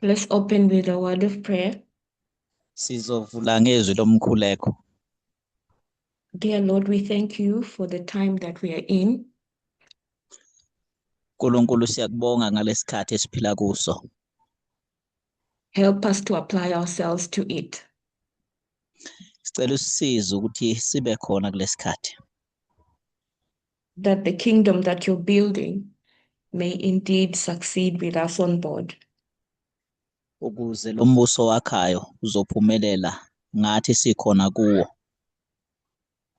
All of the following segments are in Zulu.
Let's open with a word of prayer. Sizovula ngezwi lomkhuleko. Dear Lord, we thank you for the time that we are in. uNkulunkulu siyakubonga ngalesikhathi esiphila kuso. Help us to apply ourselves to it. Sicela usisize ukuthi sibe khona kulesikhathi. That the kingdom that you're building may indeed succeed with us on board. Ukuze lo mbuso wakhayo uzophumelela ngathi sikhona kuwo.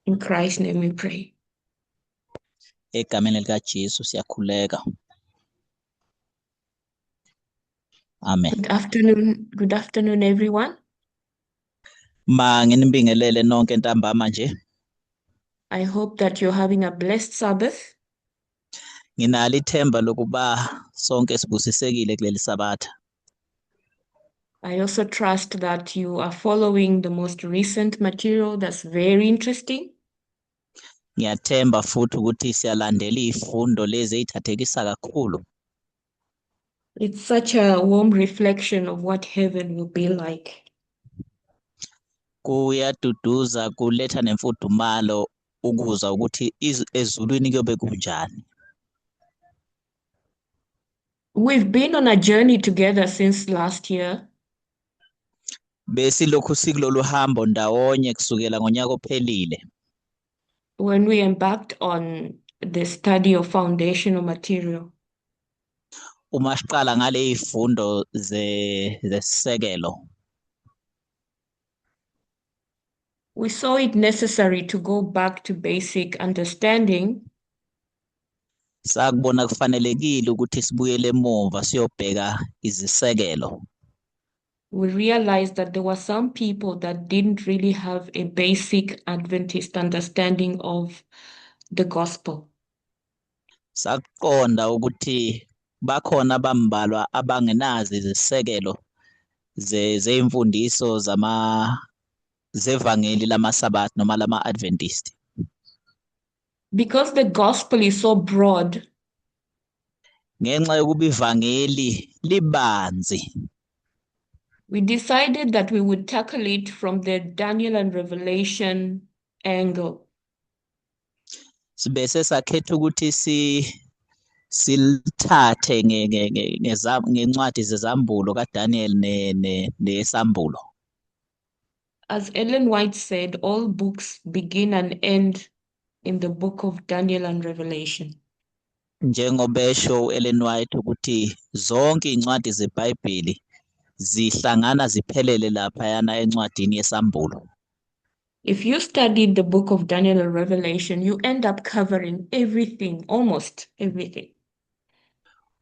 In Christ's name we pray. Egameni likaJesu siyakhuleka. Amen. Good afternoon, everyone. Nginibingelele nonke ntambama nje. I hope that you're having a blessed Sabbath. Nginalo ithemba lokuba sonke sibusisekile kuleli Sabatha. I also trust that you are following the most recent material that's very interesting. Ngiyathemba futhi ukuthi siyalandela izifundo lezi ezithathekisa kakhulu. It's such a warm reflection of what heaven will be like. Kuyaduduza kuletha nemfudumalo ukuzwa ukuthi ezulwini kuyobe kunjani. We've been on a journey together since last year. Besilokhu sikulolu hambo ndawonye kusukela ngonyaka ophelile. When we embarked on the study of foundational material. Uma siqala ngale izifundo zesisekelo. We saw it necessary to go back to basic understanding. Sakubona kufanelekile ukuthi sibuyele emuva siyobheka izisekelo. We realized that there were some people that didn't really have a basic Adventist understanding of the gospel. Sakuqonda ukuthi bakhona abambalwa abangenazi izisekelo zeimfundiso zevangeli lamasabathi noma lama-Adventist. Because the gospel is so broad, ngenxa yokuba ivangeli libanzi, we decided that we would tackle it from the Daniel and Revelation angle. Sibese sakhetha ukuthi silithathe ngencwadi zezambulo kaDaniel nesambulo. As Ellen White said, all books begin and end in the book of Daniel and Revelation. Njengobesho Ellen White ukuthi zonke incwadi zeBhayibheli zihlangana ziphelele laphayana encwadini yesambulo. If you studied the book of Daniel and Revelation, you end up covering everything, almost everything.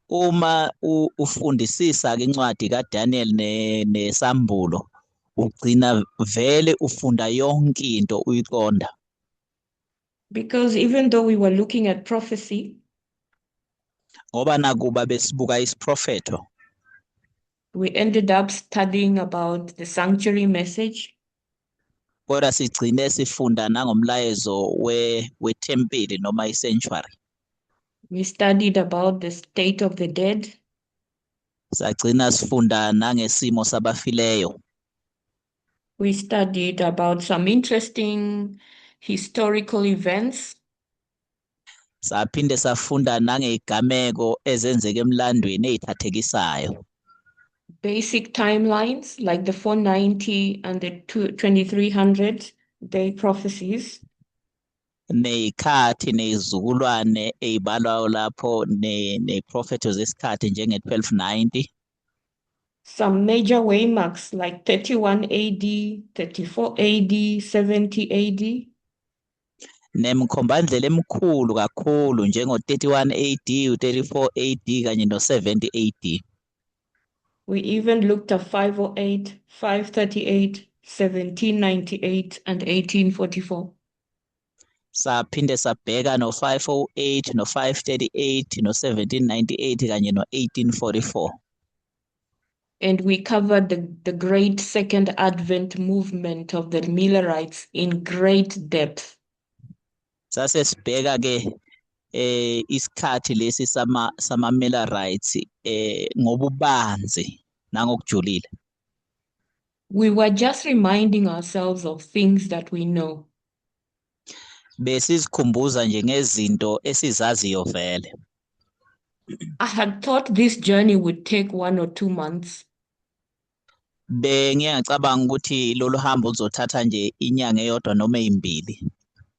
Uma ufundisisa ke incwadi kaDaniel nesambulo, ugcina vele ufunda yonke into uyiqonda. Because even though we were looking at prophecy, ngoba nakuba besibuka isiprofeto, we ended up studying about the sanctuary message. Kodwa sigcine sifunda nangomlayezo wethempeli noma isanctuary. We studied about the state of the dead. Sagcina sifunda nangesimo sabafileyo. We studied about some interesting historical events. Saphinde safunda nangezigameko ezenzeka emlandweni ezithathekisayo. Basic timelines like the 490 and the 2300 day prophecies. Nezikhathi nezizukulwane ezibalwayo lapho neprofeto zesikhathi njenge1290. Some major waymarks like 31 AD, 34 AD, 70 AD. Nemkhombandlela emikhulu kakhulu njengo31 AD, u34 AD kanye no70 AD. We even looked at 508, 538, 1798 and 1844. Saphinde sabheka no508, no538, no1798 kanye no1844. And we covered the great Second Advent movement of the Millerites in great depth. Sase sibheka ke isikhathi lesi sama Millerites ngobubanzi. nangokujulile. We were just reminding ourselves of things that we know. Besizikhumbuza nje ngezinto esizaziyo vele. I had thought this journey would take 1 or 2 months, Ngiyacabanga ukuthi lolu hambo uzothatha nje inyanga eyodwa noma ezimbili.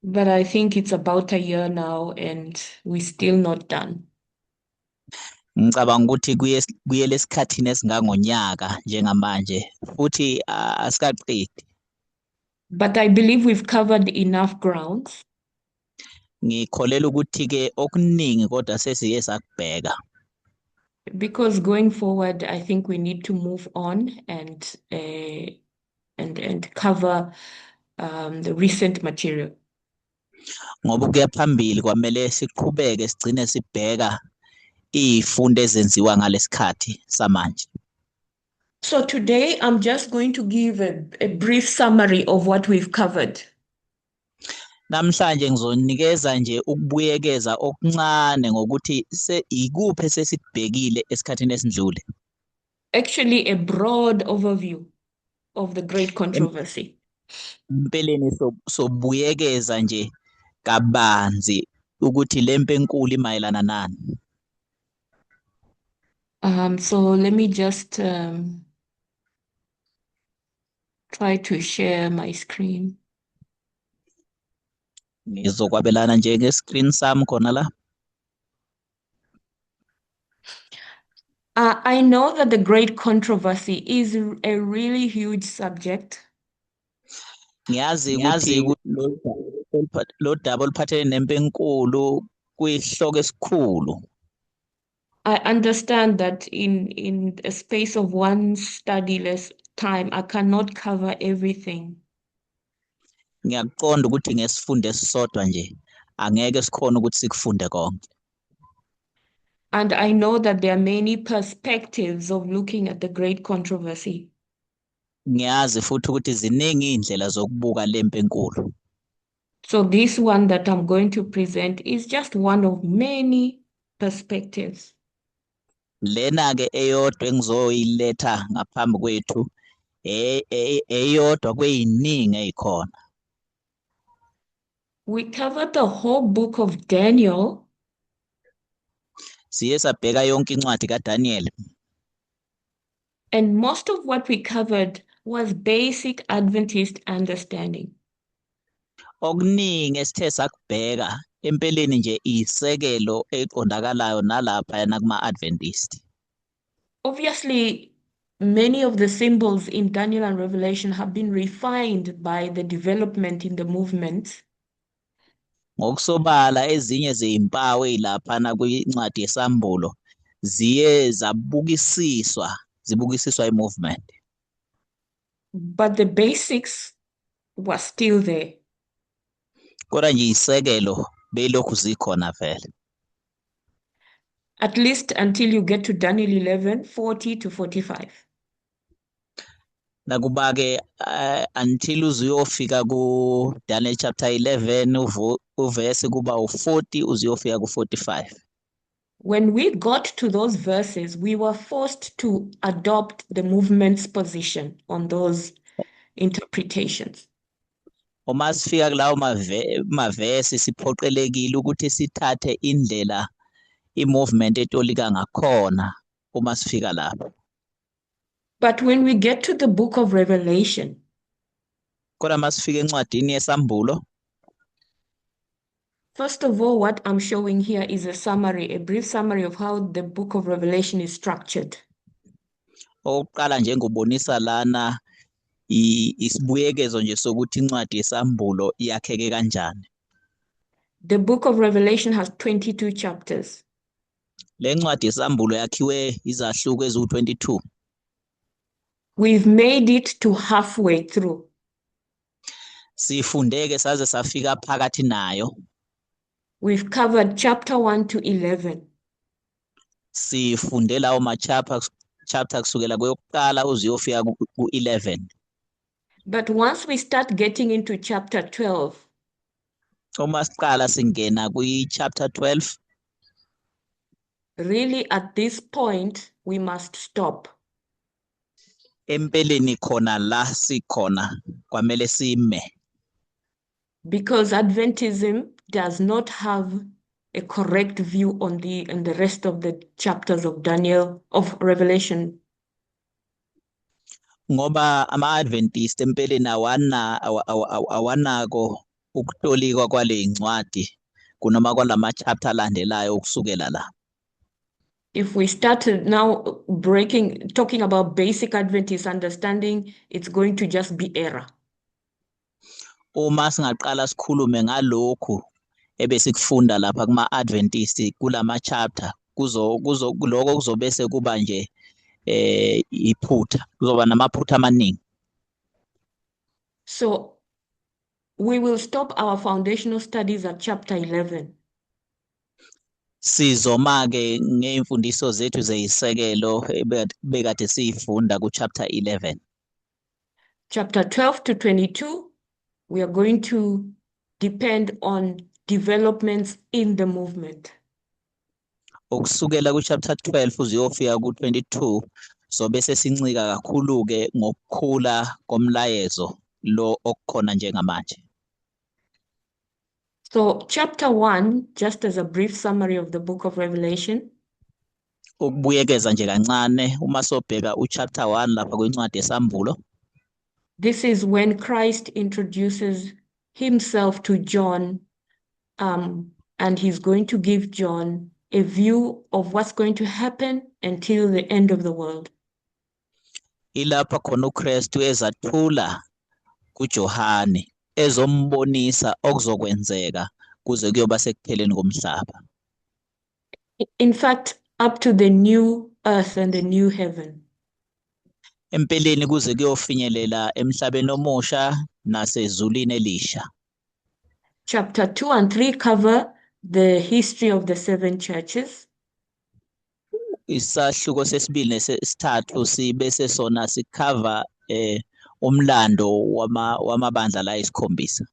but I think it's about a year now and we're still not done. Ngicabanga ukuthi kuye lesikhathini esingangonyaka njengamanje futhi asikaqedi. But I believe we've covered enough grounds. Ngikholela ukuthi ke okuningi kodwa sesiye sakubheka. Because going forward, I think we need to move on and cover the recent material. Ngoba kuya phambili kwamele siqhubeke sigcine sibheka izifundo ezenziwa ngalesikhathi samanje. So today I'm just going to give a brief summary of what we've covered. Namhlanje ngizonikeza nje ukubuyekeza okuncane ngokuthi ikuphi esesikubhekile esikhathini esindlule. Actually, a broad overview of the great controversy. Impeleni sobuyekeza nje kabanzi ukuthi lempe enkulu imayelana nani. So let me just try to share my screen. Ngizokwabelana nje nge-screen sami khona la. I know that the great controversy is a really huge subject. Ngiyazi ukuthi lo daba oluphathele nempe enkulu kuyihloko esikhulu. I understand that in a space of one study-less time, I cannot cover everything. Ngiyakuqonda ukuthi ngesifundo esisodwa nje angeke sikhona ukuthi sikufunde konke. And I know that there are many perspectives of looking at the great controversy. Ngiyazi futhi ukuthi ziningi indlela zokubuka lempe enkulu. So this one that I'm going to present is just one of many perspectives. Lena ke eyodwa engizoyiletha ngaphambi kwethu eyodwa kweyiningi ezikhona. We covered the whole book of Daniel. Siye sabheka yonke incwadi kaDaniel. And most of what we covered was basic Adventist understanding. Okuningi esithe sakubheka empeleni nje isekelo eqondakalayo nalapha nakuma-Adventist. Obviously, many of the symbols in Daniel and Revelation have been refined by the development in the movement. Ngokusobala ezinye zezimpawu ezilaphana kwincwadi yesambulo ziye zibukisiswa i-movement. But the basics were still there. Kodwa nje isekelo belokhu zikhona vele. At least until you get to Daniel 11:40 to 45. Nakuba ke until uzuyofika ku Daniel chapter 11 uvesi kuba u40 uzuyofika ku45. When we got to those verses, we were forced to adopt the movement's position on those interpretations. Uma sifika kulawo mavesi siphoqelekile ukuthi sithathe indlela i-movement etolika ngakhona uma sifika lapho. But when we get to the book of Revelation, Kodwa masifika encwadini yesambulo, first of all, what I'm showing here is a brief summary of how the book of Revelation is structured. oqala nje ngobonisa lana isibuyekezo nje sokuthi incwadi yesambulo iyakheke kanjani. The book of Revelation has 22 chapters. Le ncwadi yesambulo yakhiwe izahluko eziwu-22. We've made it to halfway through. Sifundeke saze safika phakathi nayo. We've covered chapter 1 to 11. Sifunde lawo chapter kusukela kweyokuqala uziyofika ku11. But once we start getting into chapter 12, Uma siqala singena kwi-chapter 12, really at this point, we must stop. empeleni khona la sikhona kwamele sime. Because Adventism does not have a correct view on the rest of the chapters of Revelation. Ngoba ama-Adventist empeleni awanako ukutolikwa kwale ncwadi kunoma kwalama chapter alandelayo ukusukela la. If we start now talking about basic Adventist understanding, it's going to just be error. Uma singaqala sikhulume ngalokhu ebesikufunda lapha kuma-Adventist kulama chapter lokho kuzobe sekuba nje iphutha, kuzoba namaphutha amaningi. So we will stop our foundational studies at chapter 11. Sizoma-ke ngey'mfundiso zethu zeyisekelo bekade siyifunda ku-chapter 11. Chapter 12 to 22, we are going to depend on developments in the movement. Ukusukela ku-chapter 12 uziyofika ku-22 so bese sincika kakhulu-ke ngokukhula komlayezo lo okukhona njengamanje. So chapter 1, just as a brief summary of the book of Revelation. Ukubuyekeza nje kancane uma sobheka uchapter 1 lapha kwencwadi yesambulo. This is when Christ introduces himself to John, and he's going to give John a view of what's going to happen until the end of the world. Ilapha khona uKristu ezathula kuJohane ezombonisa okuzokwenzeka kuze kuyoba sekupheleni komhlaba. In fact, up to the new earth and the new heaven. Empeleni kuze kuyofinyelela emhlabeni omusha nasezulwini elisha. Chapter 2 and 3 cover the history of the 7 churches. Isahluko sesibili nesesithathu sibese sona sikhava umlando wamabandla la isikhombisa.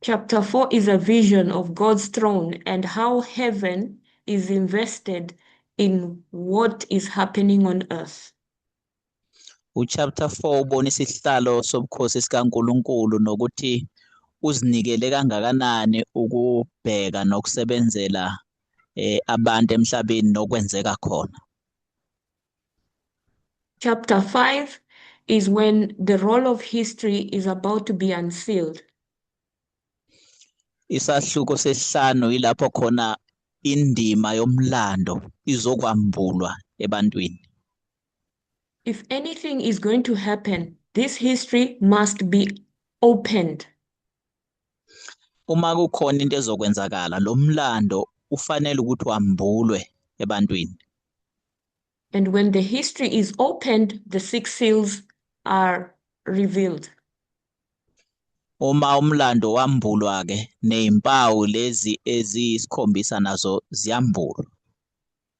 Chapter 4 is a vision of God's throne and how heaven is invested in what is happening on earth. Uchapter 4 ubonisa isihlalo sobukhosi sikaNkulunkulu nokuthi uzinikele kangakanani ukubheka nokusebenzela abantu emhlabeni nokwenzeka khona. Chapter 5 is when the roll of history is about to be unsealed. Isahluko sesihlanu ilapho khona indima yomlando izokwambulwa ebantwini. If anything is going to happen, this history must be opened. Uma kukhona into ezokwenzakala lo mlando ufanele ukuthi wambulwe ebantwini. And when the history is opened, the 6 seals are revealed. Uma umlando wambulwa ke nezimpawu lezi ezisikhombisa nazo ziyambulwa.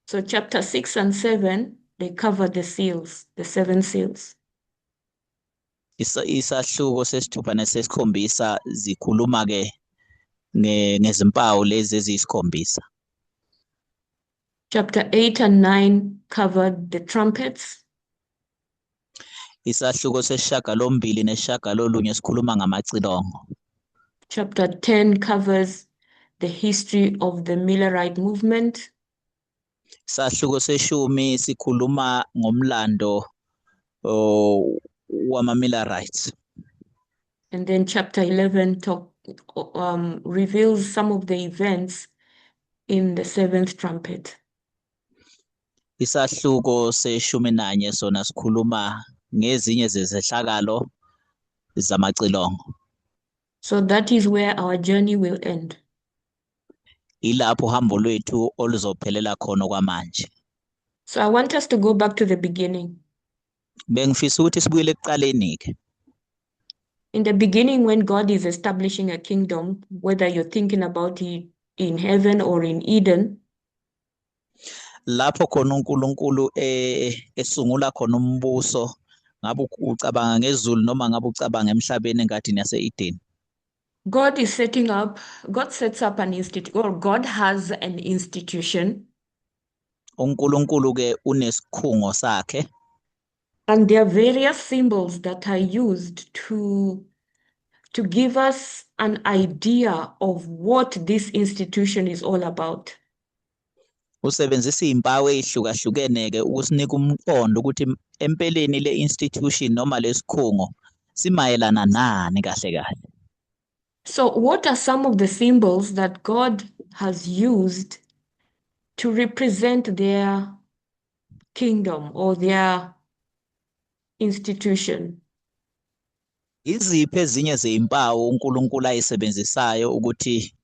So chapter 6 and 7, they cover the seals, the 7 seals. Isahluko sesithupha nesesikhombisa zikhuluma ke ngezimpawu lezi ezisikhombisa. Chapter 8 and 9 covered the trumpets. Isahluko sesishagalombili nesishagalolunye sikhuluma ngamacilongo. Chapter 10 covers the history of the Millerite movement. Isahluko seshumi sikhuluma ngomlando wama-Millerites. And then chapter 11 reveals some of the events in the 7th trumpet. Isahluko seshumi nanye sona sikhuluma ngezinye zezehlakalo zamacilongo. So that is where our journey will end. Ilapho uhambo lwethu oluzophelela khona kwamanje. So I want us to go back to the beginning. Bengifisa ukuthi sibuyele ekuqaleni ke. In the beginning, when God is establishing a kingdom, whether you're thinking about it in heaven or in Eden, lapho khona uNkulunkulu esungula khona umbuso, ngabe ucabanga ngezulu noma ngabe ucabanga emhlabeni engadini yase-Eden. God sets up an institute, or God has an institution. uNkulunkulu ke unesikhungo sakhe. And there are various symbols that are used to give us an idea of what this institution is all about. Usebenzisa izimpawu ezihlukahlukene-ke ukusinika umqondo ukuthi empeleni le institution noma lesikhungo simayelana nani kahle kahle. So what are some of the symbols that God has used to represent their kingdom or their institution? Iziphi ezinye zezimpawu uNkulunkulu ayisebenzisayo ukuthi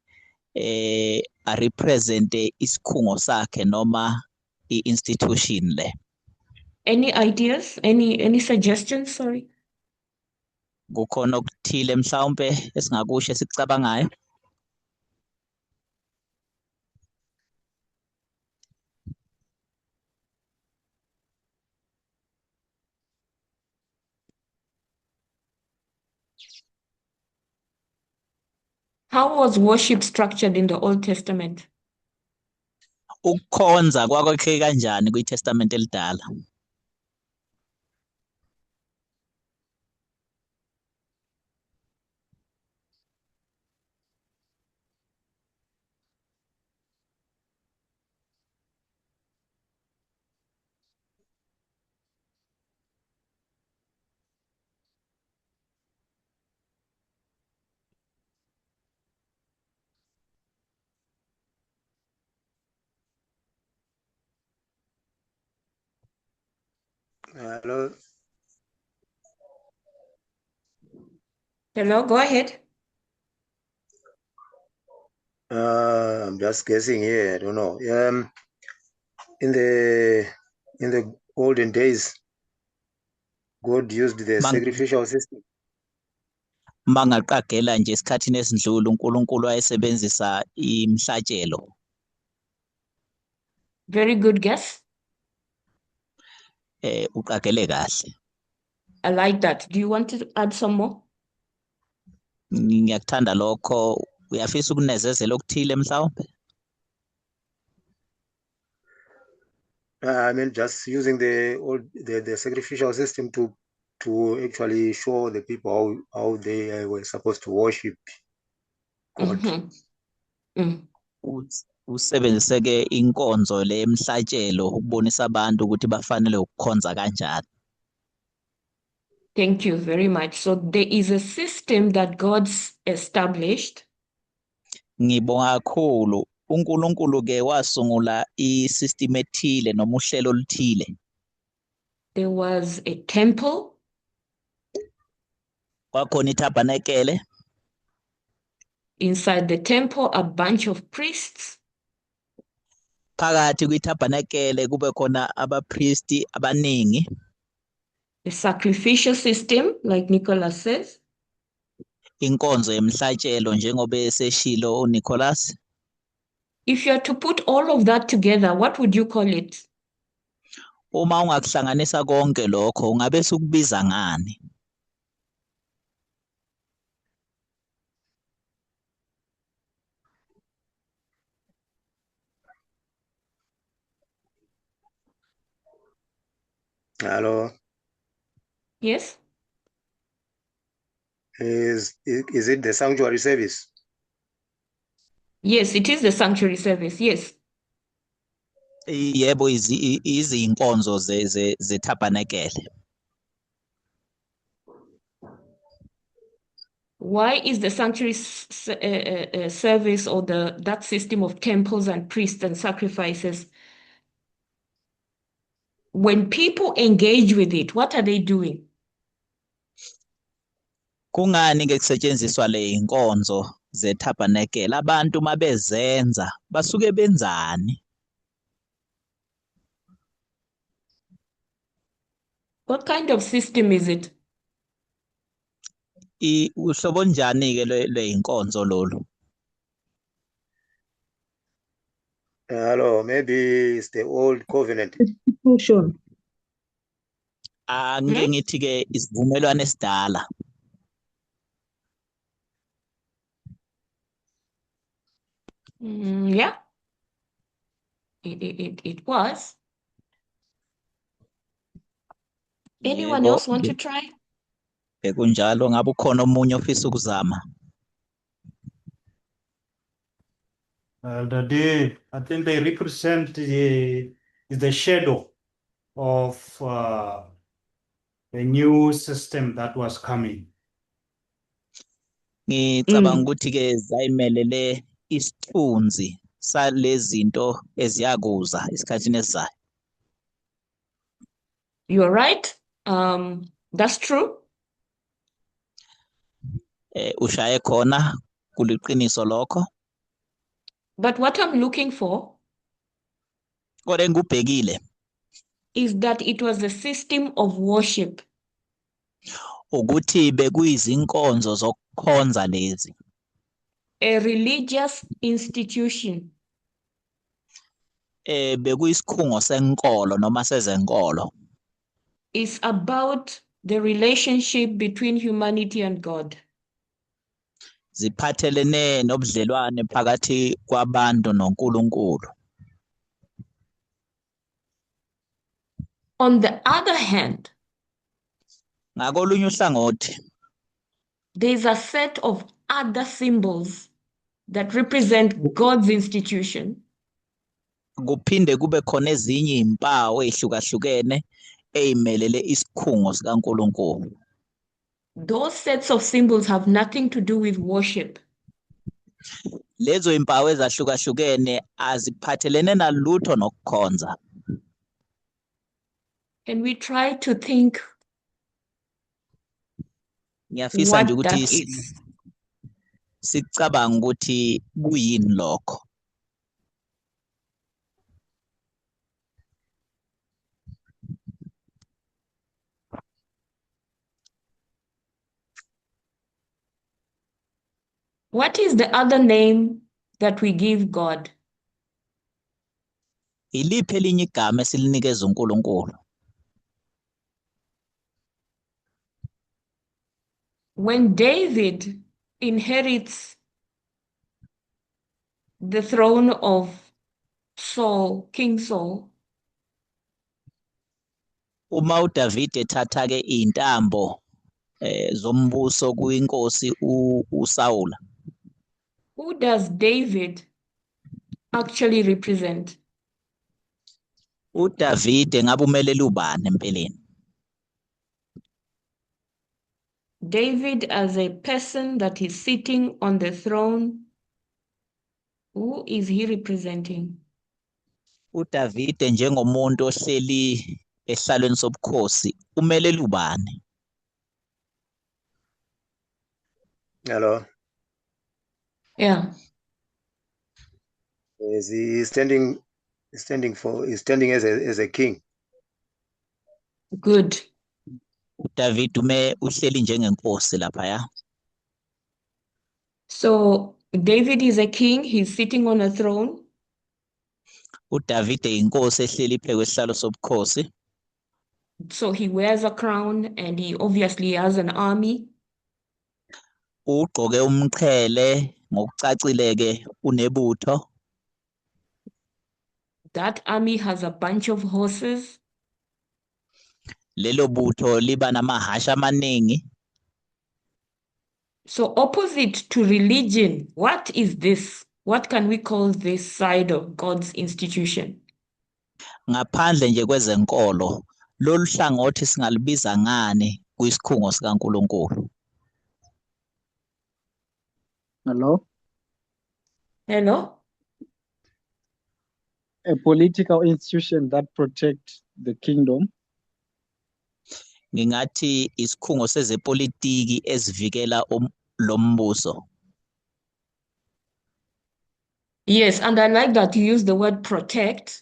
arepresente isikhungo sakhe noma i-institution le? Any ideas? Any suggestions? Sorry. Kukhona okuthile mhlawumbe esingakusho esikucabangayo? How was worship structured in the Old Testament? Ukukhonza kwakwakhe kanjani kwiTestament elidala? Hello. Hello, go ahead. I'm just guessing here. I don't know. In the olden days, God used the sacrificial system. Mangaqagela nje esikhathini esindlula uNkulunkulu wayesebenzisa imhlatshelo. Very good guess. Uqagele kahle. I like that. Do you want to add some more? Ngiyakuthanda lokho. Uyafisa ukunezezela okuthile mhlawumbe? I mean, just using the sacrificial system to actually show the people how they were supposed to worship God. Usebenziseke inkonzo le emhlatshelo ukubonisa abantu ukuthi bafanele ukukhonza kanjani. Thank you very much. So there is a system that God's established. Ngibonga kakhulu. uNkulunkulu ke wasungula isystem ethile noma uhlelo oluthile. There was a temple. Kwakhona itabernacle. Inside the temple, a bunch of priests. Phakathi kwitabernacle kube khona abapriesti abaningi. The sacrificial system, like Nicholas says. Inkonzo yemhlatshelo njengoba eseshilo uNicholas. If you are to put all of that together, what would you call it? Uma ungakuhlanganisa konke lokho ungabe sukubiza ngani? Hello. Yes. Is it the sanctuary service? Yes, it is the sanctuary service. Yes. Yebo izinkonzo ze-tabernacle. Why is the sanctuary service or that system of temples and priests and sacrifices? When people engage with it, what are they doing? Kungani ke kusetshenziswa le inkonzo ze-tabernacle? Abantu mabezenza basuke benzani? What kind of system is it? Uhlobo njani ke le inkonzo lolu? Hello, maybe it's the old covenant. Sure. Ngike ngithi ke isivumelwano esidala. Yeah. It was. Anyone Yebo, else want to try? bekunjalo ngabe ukhona omunye ofisa ukuzama. I think they represent the shadow of the new system that was coming. Ngicabanga ukuthi ke zayimelele isithunzi salezinto eziyakuza esikhathini esizayo. You're right. That's true. Ushaye khona kuliqiniso lokho. But what I'm looking for Kodwa engubhekile is that it was a system of worship. ukuthi bekuyizinkonzo zokukhonza lezi. A religious institution. Bekuyisikhungo senkolo noma sezenkolo. Is about the relationship between humanity and God. Ziphathelene nobudlelwane phakathi kwabantu noNkulunkulu. On the other hand, Ngakolunye uhlangothi there's a set of other symbols that represent God's institution. kuphinde kube khona ezinye izimpawu ezihlukahlukene ezimelele isikhungo sikaNkulunkulu. Those sets of symbols have nothing to do with worship. Lezo izimpawu ezahlukahlukene aziphathelene nalutho nokukhonza. Can we try to think Ngiyafisa nje what that ukuthi is? sicabanga ukuthi kuyini lokho. What is the other name that we give God? Iliphi elinye igama esilinikeza uNkulunkulu? When David inherits the throne of Saul, King Saul, Uma uDavid ethatha ke izintambo zombuso kuyinkosi uSawula. who does David actually represent? uDavid ngabe umelele ubani empeleni? David as a person that is sitting on the throne, who is he representing? uDavid njengomuntu ohleli ehlalweni sobukhosi umelele ubani? Hello. Yeah. Is he standing as a king? Good. uDavid uhleli njengenkosi lapha ya. So David is a king, he's sitting on a throne. uDavid inkosi ehleli phezu kwesihlalo sobukhosi. So he wears a crown and he obviously has an army. Ugqoke umqhele ngokucacile ke unebutho. That army has a bunch of horses. Lelo butho liba namahashe amaningi. So opposite to religion, what is this? What can we call this side of God's institution? Ngaphandle nje kwezenkolo lolu hlangothi singalibiza ngani kwisikhungo sikaNkulunkulu? Hello? Hello? A political institution that protects the kingdom. Ngingathi isikhungo sezepolitiki esivikela lo mbuso. Yes, and I like that you use the word protect.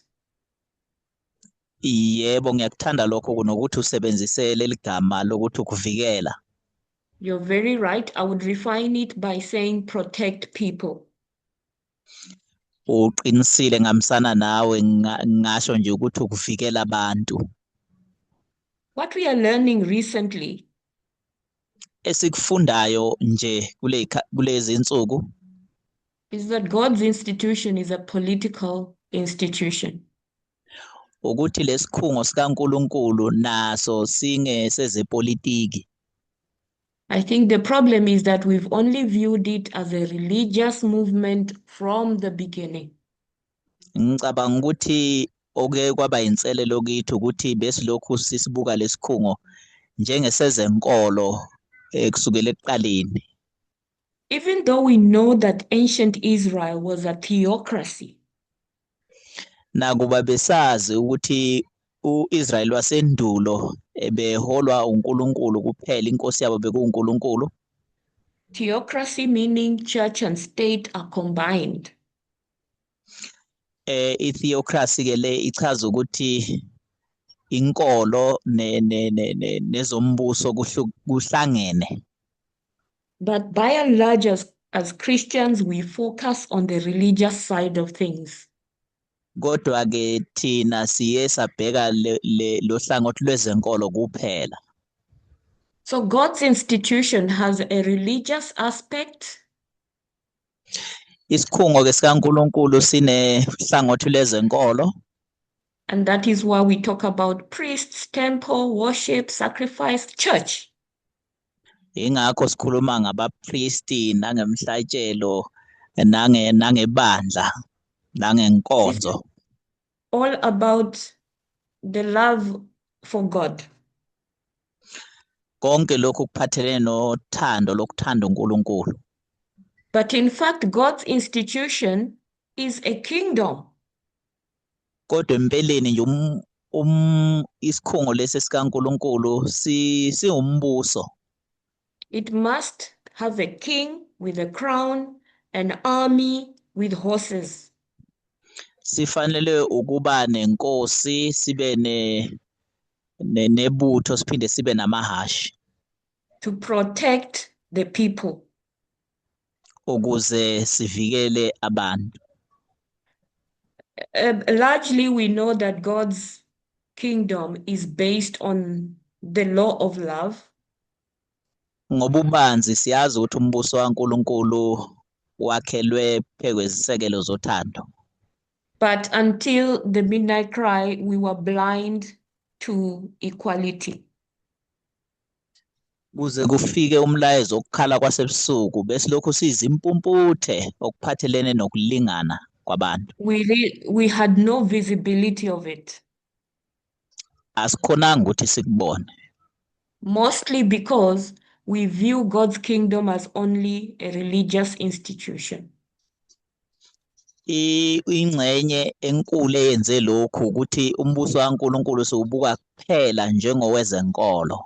Yebo, ngiyakuthanda lokho kunokuthi usebenzise leli gama lokuthi ukuvikela. You're very right. I would refine it by saying protect people. Uqinisile ngamsana nawe ngasho nje ukuthi ukuvikela abantu. What we are learning recently Esikufundayo nje kulezi insuku is that God's institution is a political institution. ukuthi lesikhungo sikaNkuluNkulu naso singesezepolitiki. I think the problem is that we've only viewed it as a religious movement from the beginning. Ngicabanga ukuthi oke kwaba inselelo kithi ukuthi besilokhu sisibuka lesikhungo njengesezenkolo kusukela ekuqaleni. Even though we know that ancient Israel was a theocracy, Nakuba besazi ukuthi uIsrael wasendulo beholwa uNkulunkulu kuphela, inkosi yabo bekuuNkulunkulu. theocracy meaning church and state are combined. I-theocracy ke le ichaza ukuthi inkolo nezombuso kuhlangene. But by and large, as Christians, we focus on the religious side of things. Kodwa ke thina siye sabheka lo hlangothi lwezenkolo kuphela. So God's institution has a religious aspect, Isikhungo ke sikaNkulunkulu sinehlangothi lezenkolo, and that is why we talk about priests, temple, worship, sacrifice, church. ingakho sikhuluma ngabapriesti nangemhlatshelo nangebandla nangenkonzo. All about the love for God. Konke lokhu kuphathelene nothando lokuthanda uNkulunkulu. But in fact, God's institution is a kingdom. Kodwa empeleni nje isikhungo lesi sikaNkulunkulu siwumbuso. It must have a king with a crown, an army with horses. Sifanele ukuba nenkosi, sibe nebutho, siphinde sibe namahashi To protect the people. ukuze sivikele abantu. Largely, we know that God's kingdom is based on the law of love. Ngobubanzi siyazi ukuthi umbuso kaNkulunkulu wakhelwe phekwesisekelo zothando. But until the midnight cry, we were blind to equality. Kuze kufike umlayezo okukhala kwasebusuku besilokhu sizimpumputhe okuphathelene nokulingana kwabantu. We had no visibility of it. Asikhonanga ukuthi sikubone. Mostly because we view God's kingdom as only a religious institution. Ingxenye enkulu eyenze lokhu ukuthi umbuso kaNkulunkulu siwubuka kuphela njengowezenkolo.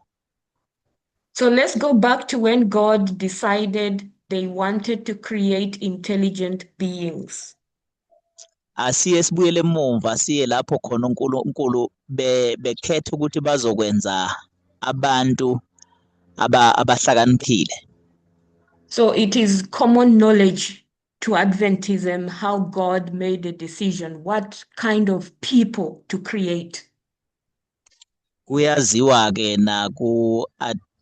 So let's go back to when God decided they wanted to create intelligent beings. Asiye sibuyele emuva siye lapho khona uNkulunkulu bekhetha ukuthi bazokwenza abantu abahlakaniphile. So it is common knowledge to Adventism how God made a decision, what kind of people to create. Kuyaziwa ke na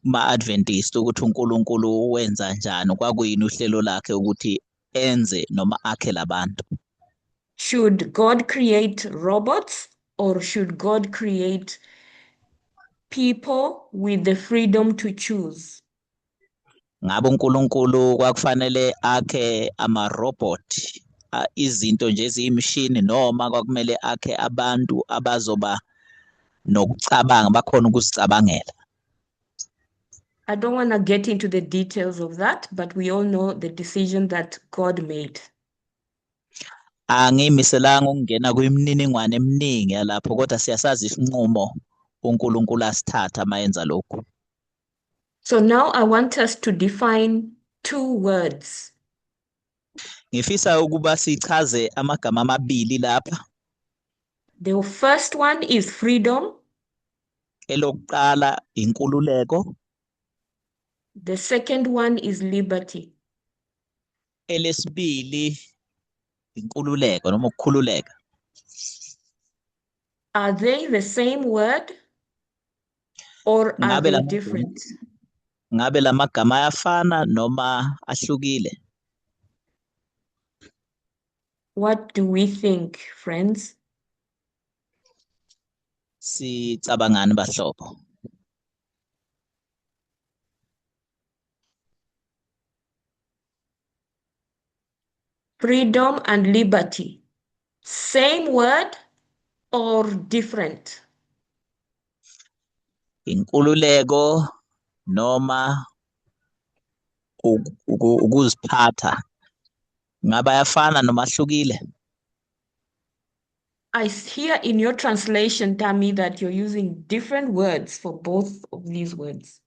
ma-Adventist ukuthi uNkulunkulu wenza njani, kwakuyini uhlelo lakhe ukuthi enze noma akhe labantu. Should God create robots or should God create people with the freedom to choose? Ngabe uNkulunkulu kwakufanele akhe ama-robot, izinto nje eziyimishini, noma kwakumele akhe abantu abazoba nokucabanga, bakhona ukuzicabangela. I don't want to get into the details of that, but we all know the decision that God made. Angimiselanga ukungena kwimininingwane eminingi yalapho, kodwa siyasazi isinqumo uNkulunkulu asithatha mayenza lokhu. So now I want us to define two words. Ngifisa ukuba sichaze amagama amabili lapha. The first one is freedom. Elokuqala inkululeko. The second one is liberty. Elesibili inkululeko noma ukukhululeka. Are they the same word or are they different? Ngabe lamagama ayafana noma ahlukile? What do we think, friends? Sicabangani bahlobo? Freedom and liberty. Same word or different? Inkululeko noma ukuziphatha ngaba yafana noma ahlukile? I hear in your translation, Tammy, that you're using different words for both of these words.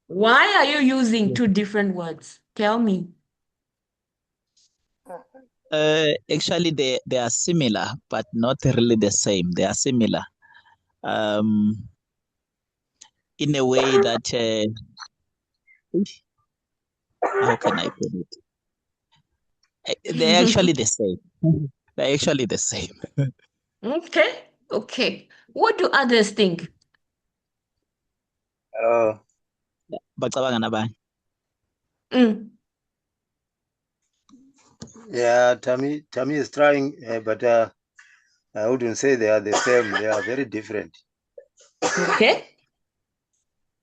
Why are you using two different words? Tell me. Actually they are similar but not really the same. They are similar in a way that how can I put it? They're actually the same. They're actually the same. Okay. What do others think? Bacabanga nabani? Yeah, Tammy is trying, but I wouldn't say they are the same. They are very different. Okay.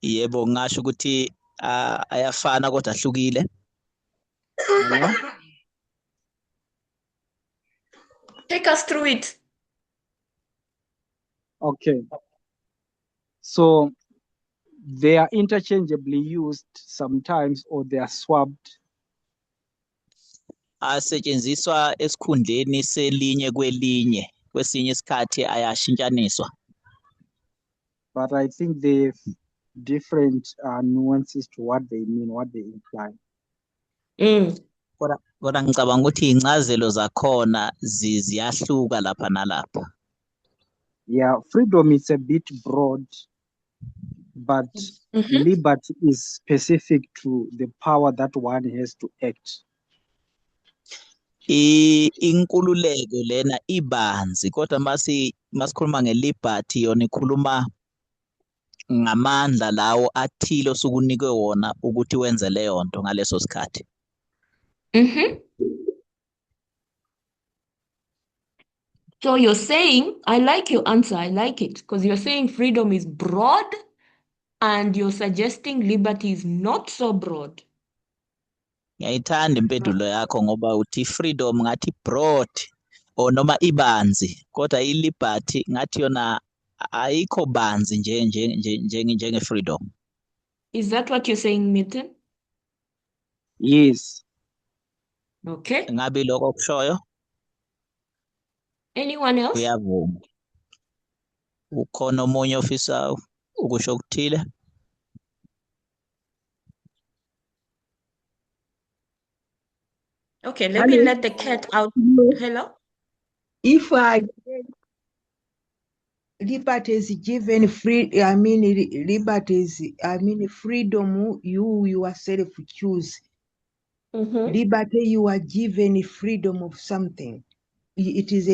Yebo, ngasho ukuthi ayafana kodwa ahlukile. Take us through it. Okay. So they are interchangeably used sometimes, or they are swapped. Asetshenziswa esikhundleni selinye kwelinye, kwesinye isikhathi ayashintshaniswa. But I think they've different nuances to what they mean, what they imply. Kodwa ngicabanga ukuthi incazelo zakhona ziyahluka lapha nalapha. Yeah, freedom is a bit broad, but liberty is specific to the power that one has to act. Inkululeko lena ibanzi kodwa masikhuluma nge-liberty yona ikhuluma ngamandla lawo athile osukunikwe wona ukuthi wenze leyo nto ngaleso sikhathi. So you're saying, I like your answer, I like it, because you're saying freedom is broad and you're suggesting liberty is not so broad. Ngiyayithanda impendulo yakho ngoba uthi freedom ngathi broad or noma ibanzi kodwa i-liberty ngathi yona ayikho banzi njenge freedom. Is that what you're saying, Milton? Yes. Okay. Ngabe lokho okushoyo? Anyone else? Uyavuma. Ukhona omunye ofisa ukusho okuthile? Okay, let me let the cat out. Hello? If liberty is given freedom, you yourself choose. Liberty, you are given freedom of something. It is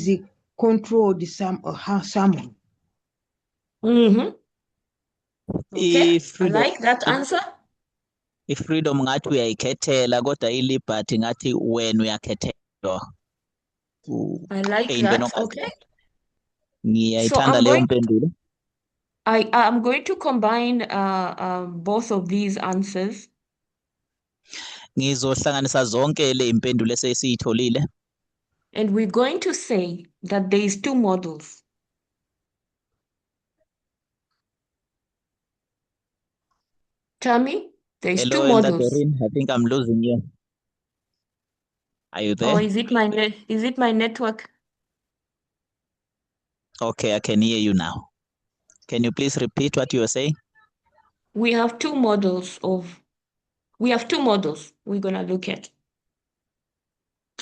a controlled someone. Okay, I like that answer. I-freedom ngathi uyayikhethela kodwa i-liberty ngathi wena uyakhethelwa. I like that. Okay. Ngiyayithanda leyo mpendulo. I'm going to combine both of these answers. Ngizohlanganisa zonke le impendulo esesiyitholile. And we're going to say that there is two models. Tammy, there's Hello, two models. Doreen, I think I'm losing you. Are you there? Or is it my network? Okay, I can hear you now. Can you please repeat what you were saying? We have two models we're gonna look at.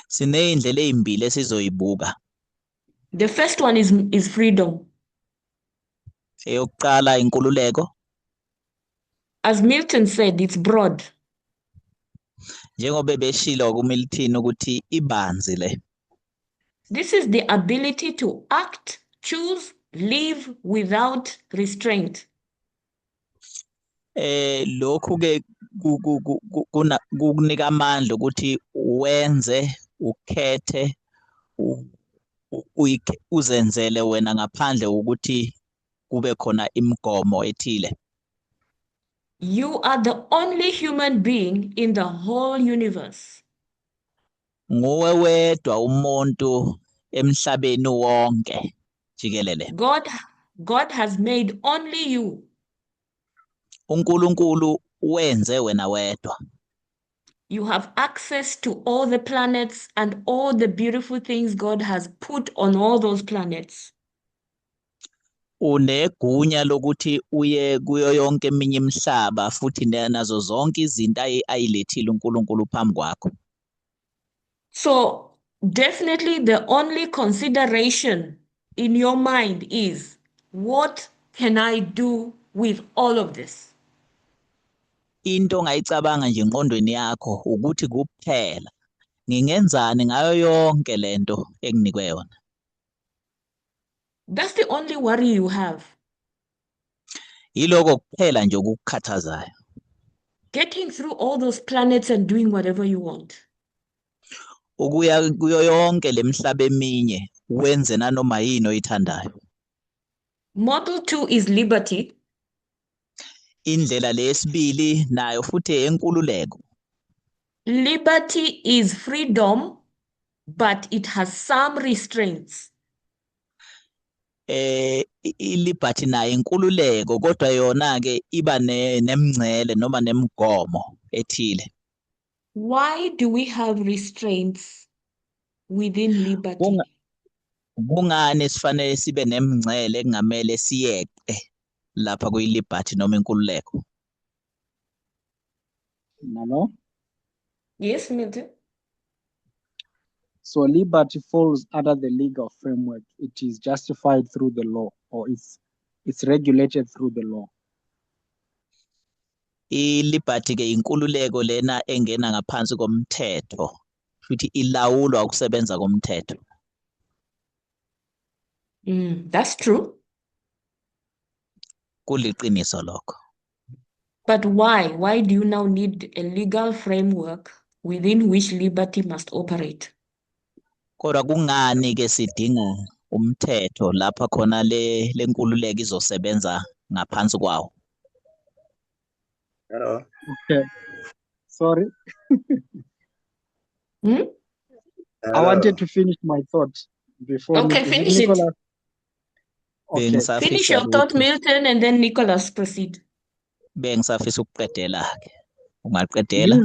Sineyindlela ezimbili esizoyibuka. The first one is freedom. Eyokuqala inkululeko. As Milton said, it's broad. Njengoba beshilo kuMilton ukuthi ibanzi le. This is the ability to act, choose, live without restraint. Lokhu ke kukunika amandla ukuthi wenze ukhethe uzenzele wena ngaphandle ukuthi kube khona imigomo ethile. You are the only human being in the whole universe. Nguwe wedwa umuntu emhlabeni wonke jikelele. God has made only you. uNkulunkulu wenze wena wedwa. You have access to all the planets and all the beautiful things God has put on all those planets. Unegunya lokuthi uye kuyo yonke eminye imihlaba futhi nazo zonke izinto ayilethile uNkulunkulu phambi kwakho. So definitely the only consideration in your mind is, what can I do with all of this? Into ongayicabanga nje engqondweni yakho ukuthi kuphela ngingenzani ngayo yonke lento enginikwe yona. That's the only worry you have. Yiloko kuphela nje okukhathazayo. Getting through all those planets and doing whatever you want. Ukuya kuyo yonke lemhlaba eminye wenze nanoma yini oyithandayo. Model 2 is liberty. Indlela lesibili nayo futhi enkululeko. Liberty is freedom, but it has some restraints. Liberty nayo inkululeko kodwa yona ke iba nemingcele noma nemigomo ethile. Why do we have restraints within liberty? Kungani sifanele sibe nemingcele engamele siyeqe lapha kuyiliberty noma inkululeko? No. Yes, Milton. So liberty falls under the legal framework. It is justified through the law, or it's regulated through the law. Liberty ke inkululeko lena engena ngaphansi komthetho futhi ilawulwa ukusebenza komthetho. That's true. Kuliqiniso lokho. But why? Why do you now need a legal framework within which liberty must operate? Kodwa kungani ke sidinga umthetho lapha khona lenkululeko izosebenza ngaphansi kwawo? Hello. Okay. Sorry. Hmm? I wanted to finish my thought before. Okay, finish it. Nicholas? Okay. Finish your thought, Milton, and then Nicholas proceed. Bengisafisa ukuqedela ke. Ungaqedela?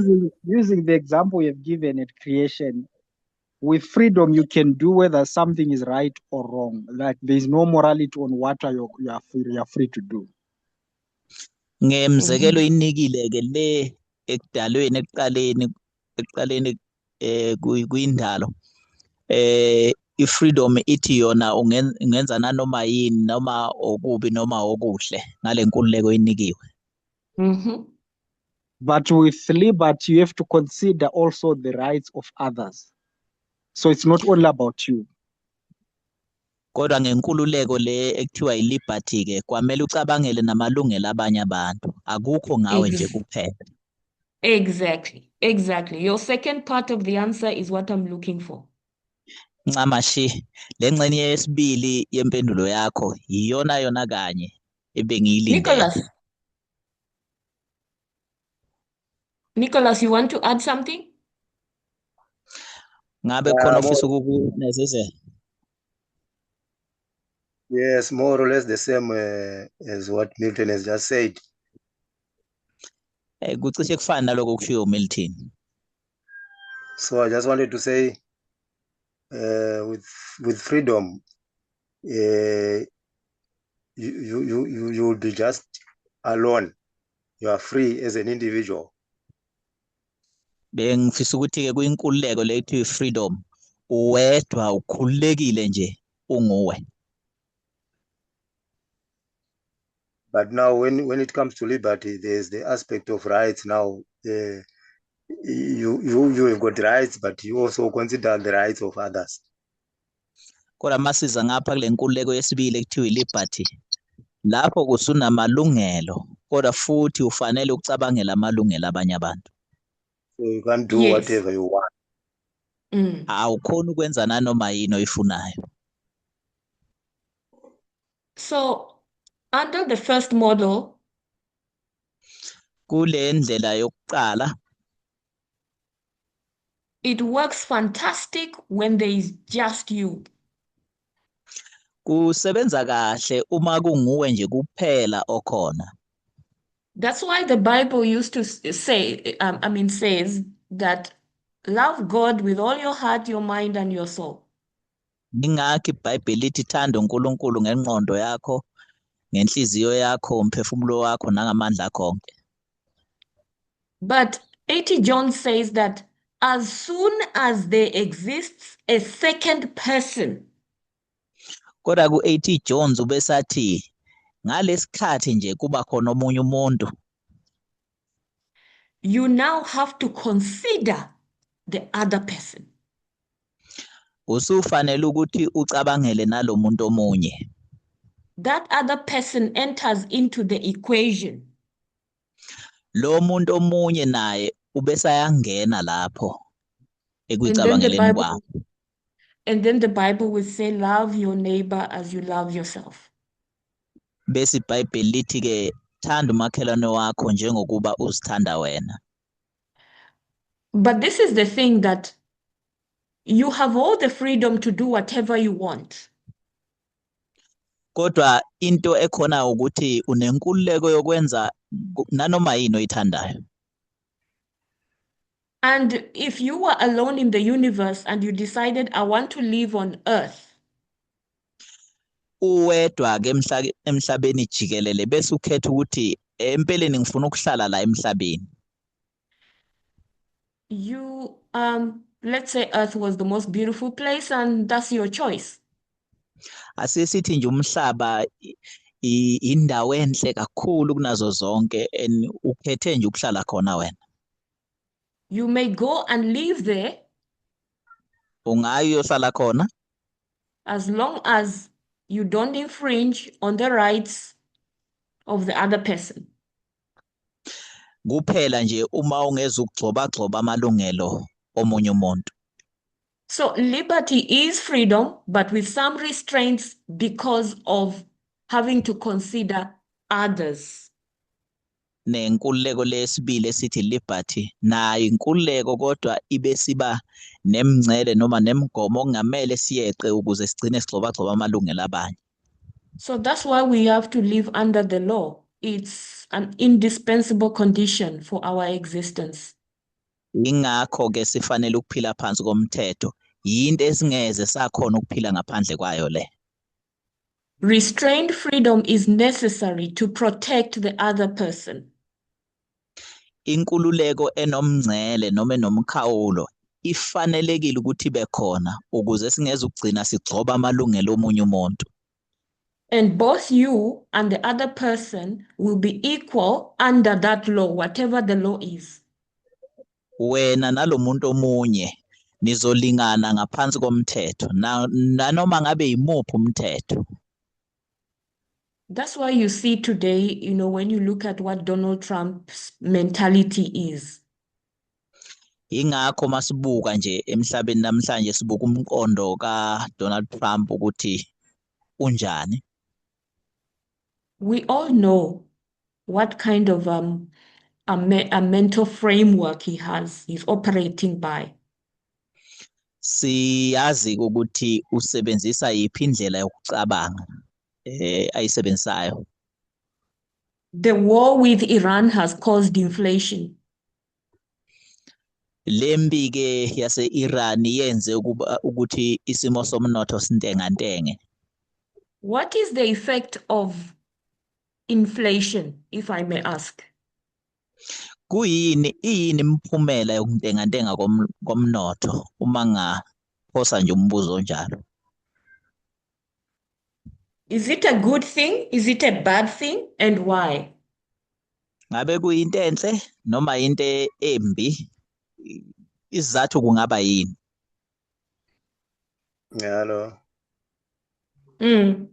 Using the example you've given at creation, with freedom you can do whether something is right or wrong. Like there is no morality on what you are free to do. Ngemzekelo inikile ke le ekudalweni ekuqaleni kuyindalo. I-freedom ithi yona ungenza nanoma yini noma okubi noma okuhle ngale nkululeko inikiwe. But with liberty you have to consider also the rights of others. So it's not only about you. Kodwa ngenkululeko le ekuthiwa i-liberty ke kwamele ucabangele namalungelo abanye abantu. Akukho ngawe nje kuphela. Exactly. Your second part of the answer is what I'm looking for. Ncamashi lengxenye yesibili yempendulo yakho yona kanye ebengiyilindele. Nicholas, you want to add something? Ngabe khona ofisa ukukunezezela? Yes, more or less the same as what Milton has just said. Kucishe kufana naloko kushiwo Milton. So I just wanted to say, with freedom, you will be just alone. You are free as an individual. Bengifisa ukuthi ke kuyinkululeko lethu freedom uwedwa ukhululekile nje unguwe. But now when it comes to liberty, there's the aspect of rights now. You have got rights, but you also consider the rights of others. Kodwa masiza ngapha kule nkululeko yesibili ekuthiwa i-liberty. Lapho kusunamalungelo kodwa futhi ufanele ucabangela amalungelo abanye abantu. So you can do whatever you want. awukhona ukwenza nanoma yini oyifunayo. So, under the first model, Kule ndlela yokuqala it works fantastic when there is just you. kusebenza kahle uma kunguwe nje kuphela okhona. That's why the Bible used to say, says that love God with all your heart, your mind, and your soul. Ingakho iBhayibheli lithi thanda uNkulunkulu ngengqondo yakho, ngenhliziyo yakho, umphefumulo wakho nangamandla akho onke. But A.T. Jones says that as soon as there exists a second person, Kodwa ku-A.T. Jones ubesathi ngalesikhathi nje kuba khona omunye umuntu, you now have to consider the other person. usufanele ukuthi ucabangele nalomuntu omunye. That other person enters into the equation. Lo muntu omunye naye ubesayangena lapho ekucabangeleni kwakho. And then the Bible will say, love your neighbor as you love yourself. Bese iBhayibheli lithi ke thanda umakhelwane wakho njengokuba uzithanda wena. But this is the thing, that you have all the freedom to do whatever you want. Kodwa into ekhona ukuthi unenkululeko yokwenza nanoma yini oyithandayo. And if you were alone in the universe and you decided, I want to live on earth, Uwedwa ke emhlabeni jikelele bese ukhetha ukuthi empeleni ngifuna ukuhlala la emhlabeni. you let's say earth was the most beautiful place and that's your choice. Asisithi nje umhlaba indawo enhle kakhulu kunazo zonke and ukhethe nje ukuhlala khona wena. You may go and live there Ungayi uyohlala khona as long as you don't infringe on the rights of the other person. kuphela nje uma ungeza ukugxobagxoba amalungelo omunye umuntu. So liberty is freedom, but with some restraints because of having to consider others. Nenkululeko lesibili esithi liberty nayo inkululeko kodwa ibe siba nemngcele noma nemigomo okungamele siyeqe ukuze sigcine sigxobagxoba amalungelo abanye. So that's why we have to live under the law. It's an indispensable condition for our existence. Ingakho ke sifanele ukuphila phansi komthetho, yinto esingeze sakhona ukuphila ngaphandle kwayo le. Restrained freedom is necessary to protect the other person. Inkululeko enomngcele noma enomkhawulo ifanelekile ukuthi ibe khona ukuze singeze ukugcina sigxoba amalungelo omunye umuntu. And both you and the other person will be equal under that law, whatever the law is. Wena nalomuntu omunye nizolingana ngaphansi komthetho nanoma ngabe imuphi umthetho. That's why you see today, when you look at what Donald Trump's mentality is. Ingakho masibuka nje emhlabeni namhlanje sibuka umqondo kaDonald Trump ukuthi unjani. We all know what kind of a mental framework he's operating by. Siyazi ukuthi usebenzisa yiphi indlela yokucabanga ayisebenzisayo. The war with Iran has caused inflation. Lembi ke yase-Iran yenze ukuthi isimo somnotho sintengantenge. What is the effect of inflation, if I may ask? Iyini imiphumela yokuntengantenga komnotho uma ngaphosa nje umbuzo onjalo? Is it a good thing? Is it a bad thing? And why? Ngabe kuyinto enhle noma into embi? Isizathu kungaba yini? Hello. Mm.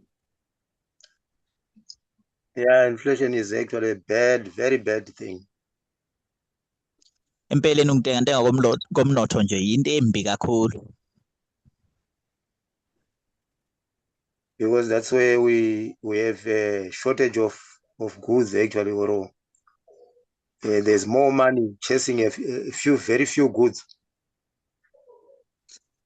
Yeah, inflation is actually a bad, very bad thing. Empeleni ukuntengantenga komnotho nje into embi kakhulu. Because that's where we have a shortage of goods actually, or there's more money chasing a few, very few goods.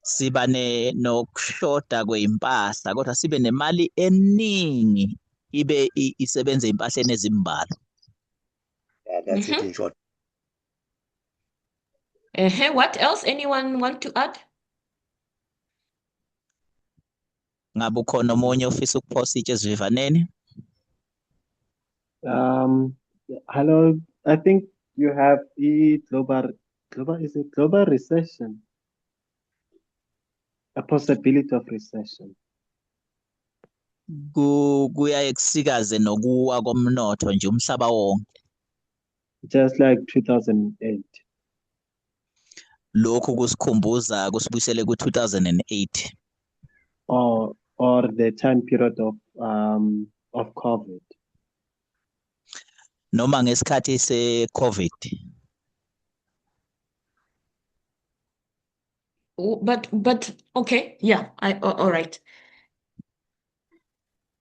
Siba nokushoda kweimpahla kodwa sibe nemali eningi ibe isebenza ezimpahleni ezimbalwa. Yeah, that's it in short. What else? Anyone want to add? Ngabe ukhona omunye ofisa ukuphosa itshe esivivaneni? Hello, I think you have global recession, a possibility of recession. Kuyaye kusikaze nokuwa komnotho nje umhlaba wonke. Just like 2008. Lokhu kusikhumbuza kusibuyisele ku-2008. Or the time period of COVID. Noma ngesikhathi se-COVID. But okay, yeah, all right.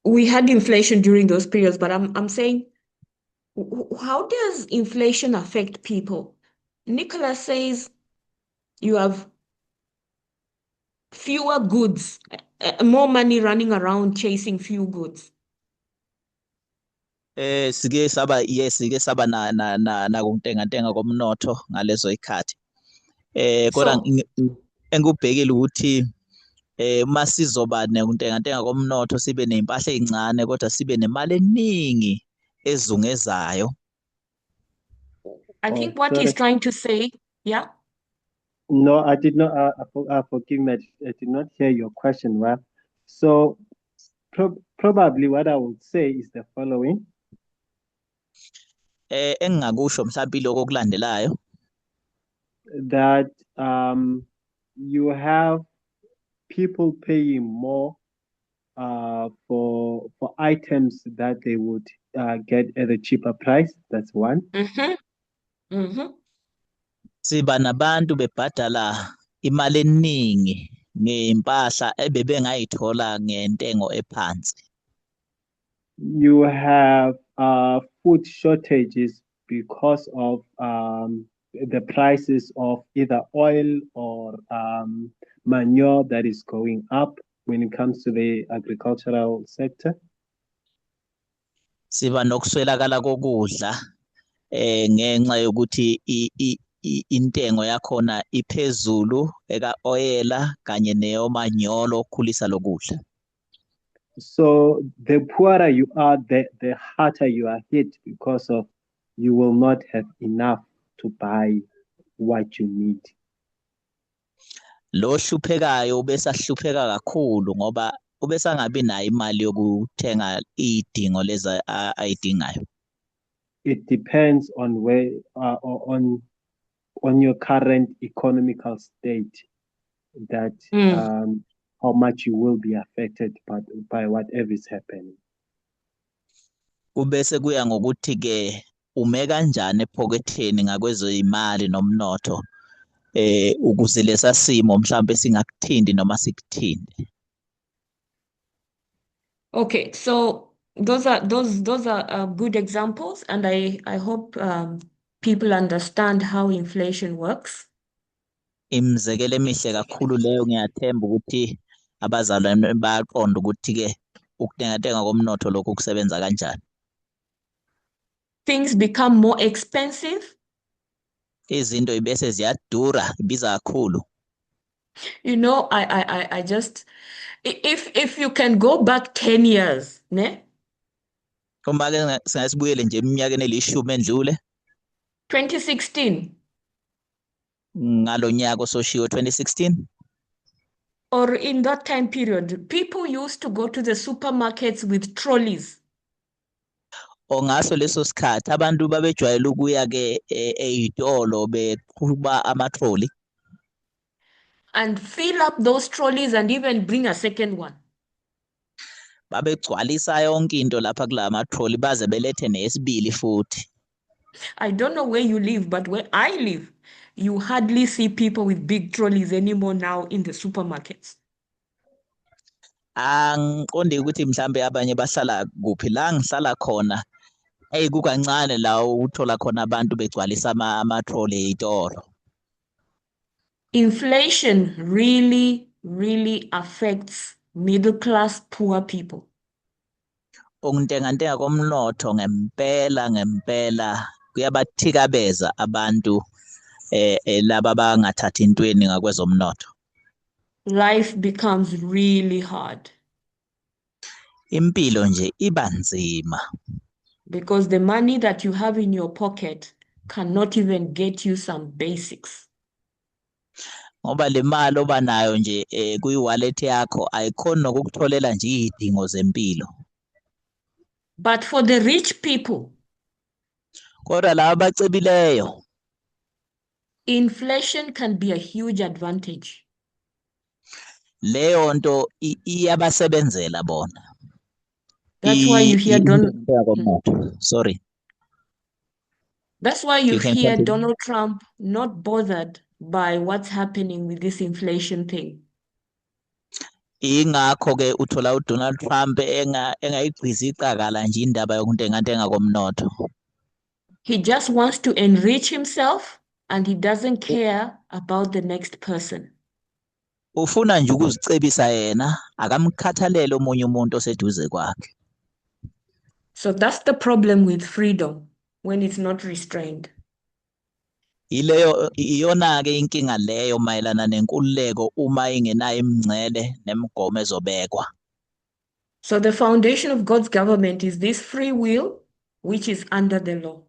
We had inflation during those periods, but I'm saying, how does inflation affect people? Nicholas says you have fewer goods, more money running around chasing few goods. Sike saba na kuntengantenga komnotho ngalezo ikhathi. Kodwa engubhekile ukuthi masizoba nekuntengantenga komnotho sibe nezimpahla ezincane kodwa sibe nemali eningi ezungezayo. I think what he's trying to say, yeah. No, I did not. Forgive me. I did not hear your question well. So probably what I would say is the following. Engingakusho mhlawumbe lokho okulandelayo. That you have people paying more for items that they would get at a cheaper price. That's one. Siba nabantu bebhadala imali eningi ngempahla ebebengayithola ngentengo ephansi. You have food shortages because of the prices of either oil or manure that is going up when it comes to the agricultural sector. Siba nokuswelakala kokudla ngenxa yokuthi intengo yakhona iphezulu eka oyela kanye neyomanyolo okukhulisa lokudla. So the poorer you are, the harder you are hit because of you will not have enough to buy what you need. Lo hluphekayo ubese ahlupheka kakhulu ngoba ubese angabi nayo imali yokuthenga idingo leza ayidingayo. It depends on where on your current economical state that how much you will be affected by whatever is happening. Ubese kuya ngokuthi ke ume kanjani ephoketheni ngakwezimali nomnotho ukuze lesa simo mhlambe singakuthindi noma sikuthinde. Okay, so those are good examples, and I hope people understand how inflation works. Imizekelo emihle kakhulu leyo, ngiyathemba ukuthi abazalwane bayaqonda ukuthi ke ukutengatenga komnotho lokho kusebenza kanjani. Things become more expensive. Izinto ibese ziyadura, ibiza kakhulu. You know, I just, if you can go back 10 years, ne? Uma ke singasibuyele nje eminyakeni elishumi endlule. 2016. Ngalo nyaka ososhiwe 2016. Or in that time period, people used to go to the supermarkets with trolleys. Ongaso leso sikhathi abantu babejwayele ukuya ke ezitolo beqhuba amatroli. And fill up those trolleys and even bring a second one. Babegcwalisa yonke into lapha kula matroli baze belethe nesibili futhi. I don't know where you live, but where I live, you hardly see people with big trolleys anymore now in the supermarkets. Angiqondi ukuthi mhlambe abanye bahlala kuphi la ngihlala khona kukancane la uthola khona abantu begcwalisa ama-trolley ey'toro. Inflation really affects middle class poor people. Ukuntengantenga komnotho ngempela kuyabathikabeza abantu laba bangathathi intweni ngakwezomnotho. Life becomes really hard Impilo nje iba nzima because the money that you have in your pocket cannot even get you some basics. ngoba le mali oba nayo nje kwi-wallet yakho ayikhoni nokukutholela nje iy'dingo zempilo. But for the rich people, Kodwa laba abacebileyo inflation can be a huge advantage. leyo nto iyabasebenzela bona. That's why you hear Sorry. That's why you can hear continue. Donald Trump not bothered by what's happening with this inflation thing. Ingakho-ke uthola uDonald Trump engayigqizi icakala nje indaba yokuntengantenga komnotho. He just wants to enrich himself and he doesn't care about the next person. Ufuna nje ukuzicebisa yena, akamkhathalele omunye umuntu oseduze kwakhe. So that's the problem with freedom when it's not restrained. Iyona-ke inkinga leyo mayelana nenkululeko uma ingenayo imingcele nemigomo ezobekwa. So the foundation of God's government is this free will, which is under the law.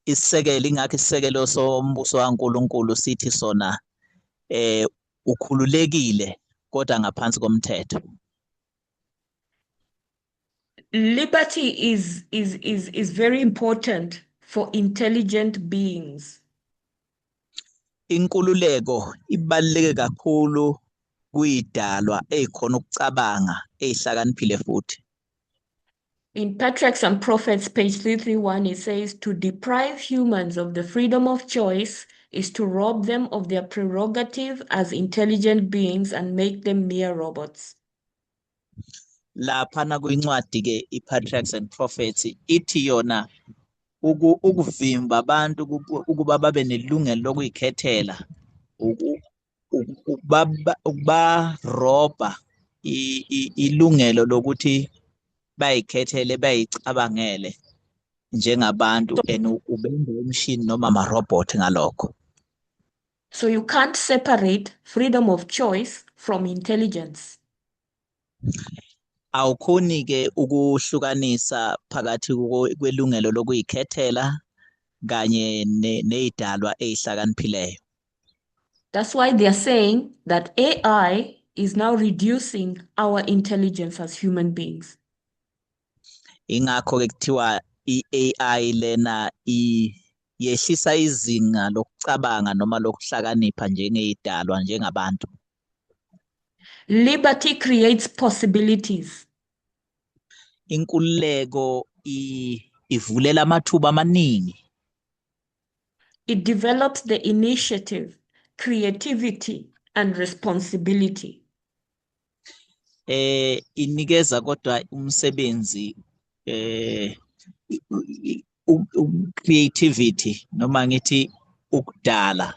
Isisekelo ingakho isisekelo sombuso kaNkulunkulu sithi sona ukhululekile kodwa ngaphansi komthetho. Liberty is very important for intelligent beings. Inkululeko ibaluleke kakhulu kuyidalwa ezikhona ukucabanga ezihlakaniphile futhi. In Patriarchs and Prophets, page 331, it says, to deprive humans of the freedom of choice is to rob them of their prerogative as intelligent beings and make them mere robots. Laphana kwincwadi-ke i-Patriarchs and Prophets ithi yona ukuvimba abantu ukuba babe nelungelo lokuyikhethela ukubarobha ilungelo lokuthi bayikhethele bayicabangele njengabantu and ubenza umshini noma amarobot ngalokho. So you can't separate freedom of choice from intelligence. Awukhoni-ke ukuhlukanisa phakathi kwelungelo lokuyikhethela kanye nezidalwa ezihlakaniphileyo. That's why they are saying that AI is now reducing our intelligence as human beings. Ingakho-ke kuthiwa i-AI lena yehlisa izinga lokucabanga noma lokuhlakanipha njengezidalwa njengabantu. Liberty creates possibilities. Inkululeko ivulela amathuba amaningi. It develops the initiative, creativity, and responsibility. Inikeza kodwa umsebenzi creativity noma ngithi ukudala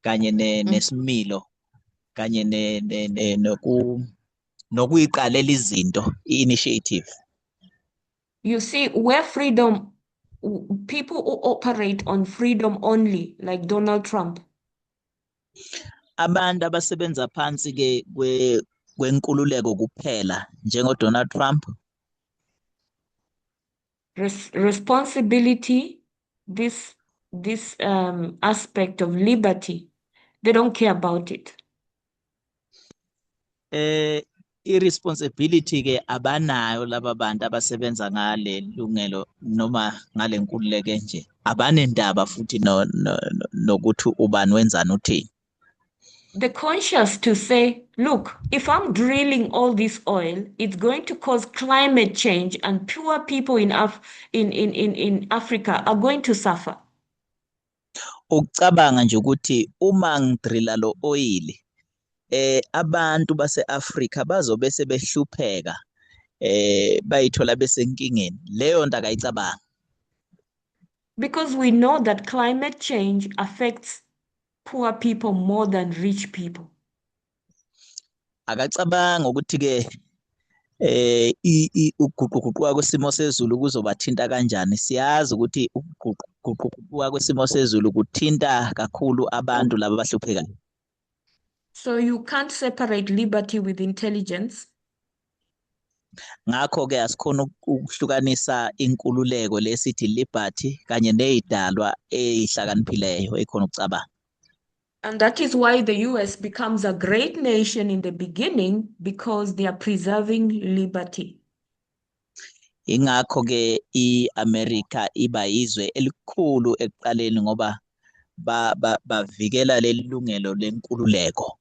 kanye nesimilo kanye nokuyiqalela izinto initiative. You see, where freedom, people who operate on freedom only, like Donald Trump. Abantu abasebenza phansi-ke kwenkululeko kuphela njengoDonald Trump. Responsibility, this aspect of liberty, they don't care about it. Irresponsibility-ke abanayo laba bantu abasebenza ngale lungelo noma ngale nkululeko nje abanendaba futhi nokuthi ubani wenzani uthini. the conscious to say, look, if I'm drilling all this oil, it's going to cause climate change and poor people in Africa are going to suffer. Ukucabanga nje ukuthi uma ngidrilla lo oil abantu base-Afrika bazobe sebehlupheka bayithola besenkingeni, leyo nto akayicabanga. Because we know that climate change affects poor people more than rich people. Akacabanga ukuthi ke ukuguquguquka kwesimo sezulu kuzobathinta kanjani. Siyazi ukuthi ukuguquguquka kwesimo sezulu kuthinta kakhulu abantu laba abahluphekayo. So you can't separate liberty with intelligence. Ngakho ke asikhona ukuhlukanisa inkululeko lesithi liberty kanye nezidalwa ezihlakaniphileyo ekhona ukucabanga. And that is why the US becomes a great nation in the beginning, because they are preserving liberty. Ingakho ke iAmerica iba izwe elikhulu ekuqaleni ngoba bavikela lelungelo lenkululeko.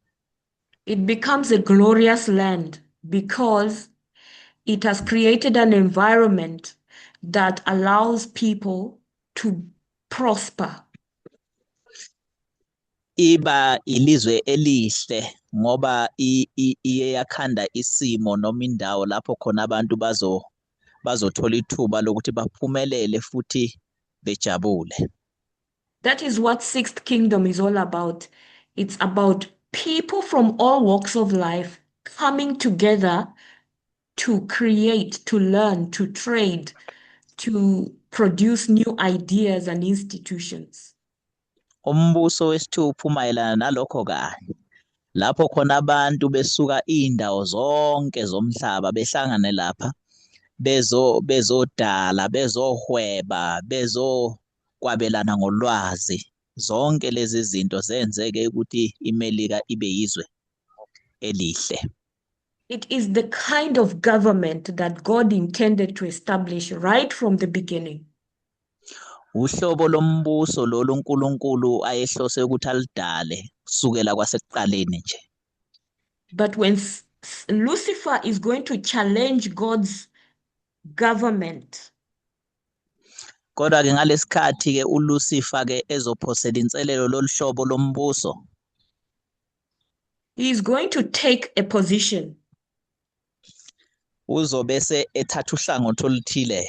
It becomes a glorious land because it has created an environment that allows people to prosper. Iba ilizwe elihle ngoba iye yakhanda isimo noma indawo lapho khona abantu bazothola ithuba lokuthi baphumelele futhi bejabule. That is what Sixth Kingdom is all about. It's about people from all walks of life coming together to create, to learn, to trade, to produce new ideas and institutions. Umbuso wesithupha umayelana nalokho kanye lapho khona abantu besuka indawo zonke zomhlaba behlangane lapha bezodala, bezohweba, bezokwabelana ngolwazi. Zonke lezi zinto zenzeke ukuthi iMelika ibe yizwe elihle. It is the kind of government that God intended to establish right from the beginning. Uhlobo lombuso lolu uNkulunkulu ayehlose ukuthi alidale kusukela kwasekuqaleni nje. But when Lucifer is going to challenge God's government, Kodwa ke ngalesikhathi ke uLucifer ke ezophosela inselelo loluhlobo lombuso, he is going to take a position uzobe ethatha uhlangothi oluthile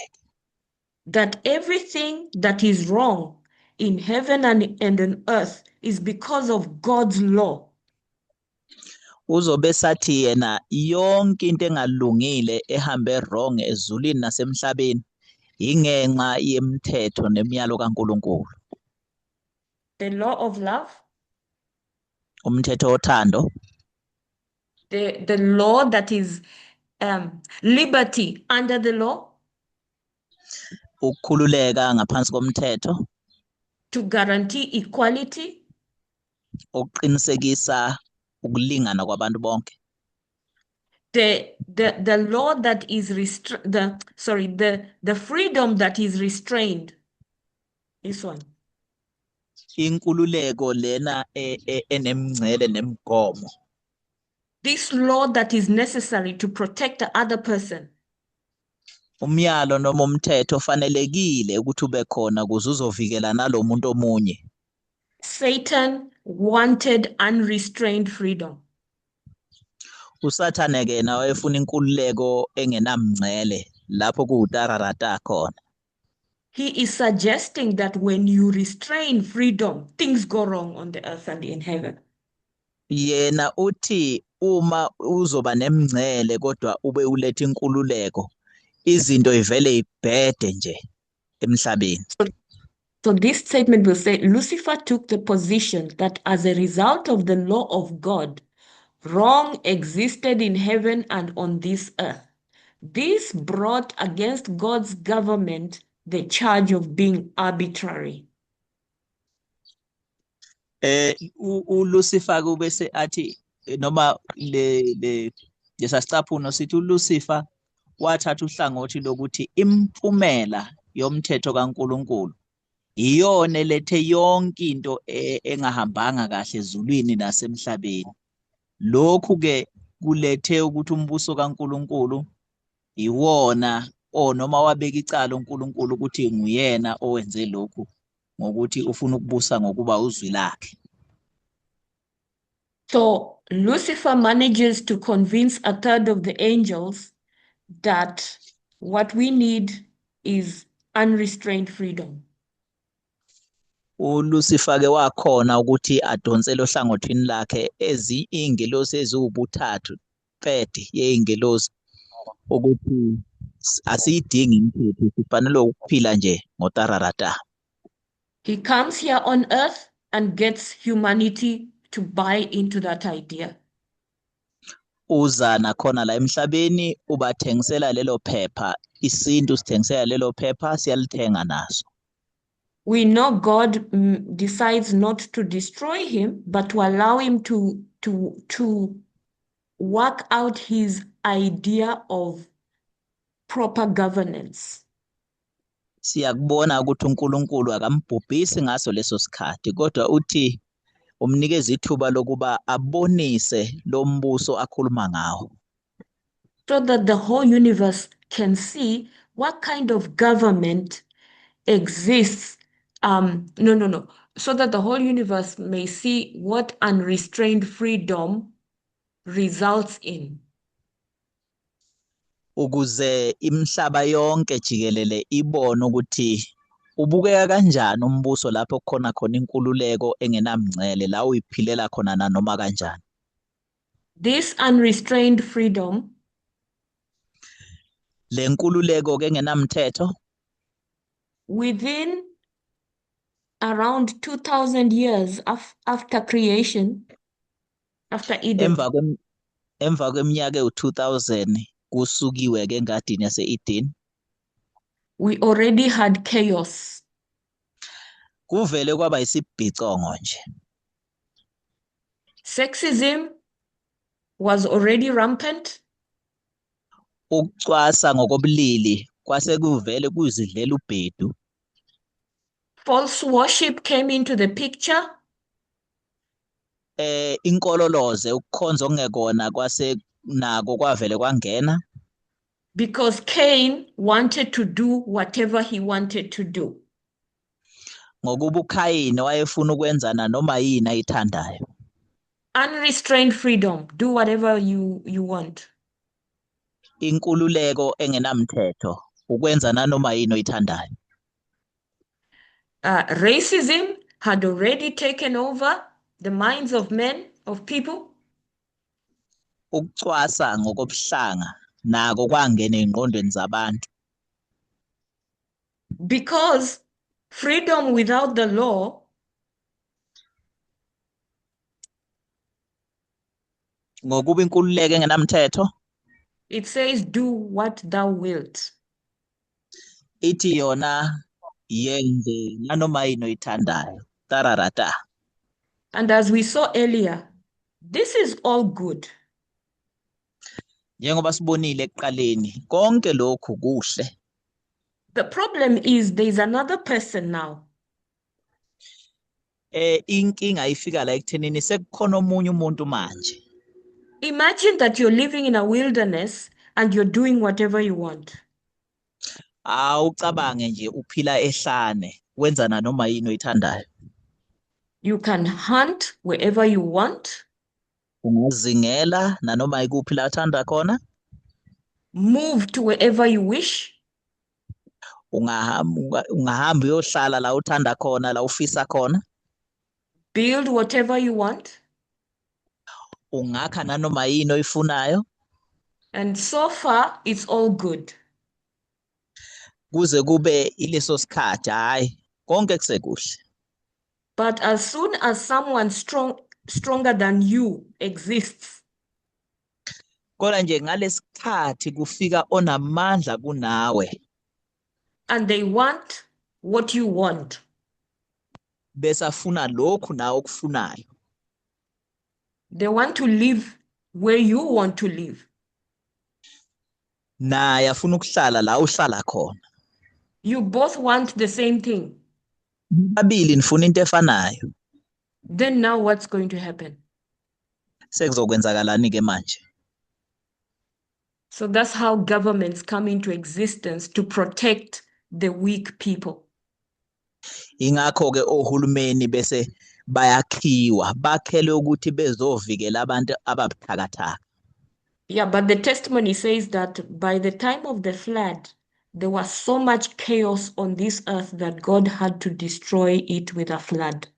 that everything that is wrong in heaven and on earth is because of God's law. uzobe sathi yena yonke into engalungile ehambe wrong ezulwini nasemhlabeni ingenxa yemithetho nemiyalo kaNkulunkulu. The law of love, Umthetho wothando, the law that is liberty under the law, ukukhululeka ngaphansi komthetho, to guarantee equality, ukuqinisekisa ukulingana kwabantu bonke. the law that is the freedom that is restrained. This one. Inkululeko lena enemngcele nemigomo. This law that is necessary to protect the other person. Umyalo noma umthetho ofanelekile ukuthi ube khona kuze uzovikela nalomuntu omunye. Satan wanted unrestrained freedom. USathane ke nawe efuna inkululeko engenamngcele lapho kuutararata khona. He is suggesting that when you restrain freedom, things go wrong on the earth and in heaven. Yena uthi uma uzoba nemngcele kodwa ube uletha inkululeko, izinto ivele ibhede nje emhlabeni. So this statement will say Lucifer took the position that as a result of the law of God, wrong existed in heaven and on this earth. This brought against God's government the charge of being arbitrary. uLucifer kube athi noma lesasicaphuno sithi uLucifer wathatha uhlangothi lokuthi impumela yomthetho kaNkulunkulu iyona elethe yonke into engahambanga kahle ezulwini nasemhlabeni. Lokhu ke kulethe ukuthi umbuso kaNkuluNkulu iwona noma wabeka icala uNkulunkulu ukuthi nguyena owenze lokhu ngokuthi ufuna ukubusa ngokuba uzwi lakhe. So Lucifer manages to convince a third of the angels that what we need is unrestrained freedom. uLucifer ke wakhona ukuthi adonsele ohlangothini lakhe ingelosi eziwubuthathu third yeingelosi ukuthi asiyidingi imithetho sifanele ukuphila nje ngotararata. He comes here on earth and gets humanity to buy into that idea. Uza nakhona la emhlabeni ubathengisela lelo phepha, isintu sithengisela lelo phepha siyalithenga naso. We know God decides not to destroy him, but to allow him to work out his idea of proper governance. Siyakubona ukuthi uNkulunkulu akambhubhisi ngaso leso sikhathi, kodwa uthi umnikeza ithuba lokuba abonise lo mbuso akhuluma ngawo. So that the whole universe can see what kind of government exists. So that the whole universe may see what unrestrained freedom results in. Ukuze imhlaba yonke jikelele ibone ukuthi ubukeka kanjani umbuso lapho khona inkululeko engenamngcele la uyiphilela khona nanoma kanjani. This unrestrained freedom, le nkululeko ke engenamthetho, within around 2000 years after creation, after Eden, emva kweminyaka ewu-2000 kusukiwe ke engadini yase-Eden, we already had chaos. Kuvele kwaba isibhicongo nje. Sexism was already rampant. Ukucwasa ngokobulili kwase kuvele kuzidlela ubhedu. False worship came into the picture. Inkololoze ukukhonza okungekona kwase nako kwavele kwangena. Because Cain wanted to do whatever he wanted to do. Ngokuba uKhayini wayefuna ukwenza noma yini ayithandayo. Unrestrained freedom, do whatever you want. Inkululeko engenamthetho, ukwenza nanoma yini oyithandayo. Racism had already taken over the minds of men, of people. Ukucwasa ngokobuhlanga nako kwangena engqondweni zabantu. Because freedom without the law ngokuba inkululeko engenamthetho, it says do what thou wilt. Ithi yona yenze nanoma yini oyithandayo. Tararata. And as we saw earlier, this is all good. Njengoba sibonile ekuqaleni, konke lokhu kuhle. The problem is there is another person now. Inkinga ifika la ekuthenini sekukhona omunye umuntu manje. Imagine that you're living in a wilderness and you're doing whatever you want. Awucabange nje uphila ehlane, wenza nanoma yini oyithandayo. You can hunt wherever you want. Ungazingela nanoma ikuphi la uthanda khona. Move to wherever you wish. Ungahamba uyohlala la uthanda khona, la ufisa khona. Build whatever you want. Ungakha nanoma yini oyifunayo. And so far, it's all good. Kuze kube ileso sikhathi, hayi, konke kusekuhle. But as soon as someone stronger than you exists, Kodwa nje ngalesikhathi kufika onamandla kunawe. And they want what you want. Bese afuna lokhu nawe okufunayo. They want to live where you want to live. Naye afuna ukuhlala la uhlala khona. You both want the same thing. babili nifuna into efanayo. then now what's going to happen? Sekuzokwenzakalani ke manje? So that's how governments come into existence, to protect the weak people. Ingakho ke ohulumeni bese bayakhiwa, bakhelwe ukuthi bezovikela abantu ababuthakathaka. Yeah, but the testimony says that by the time of the flood, there was so much chaos on this earth that God had to destroy it with a flood.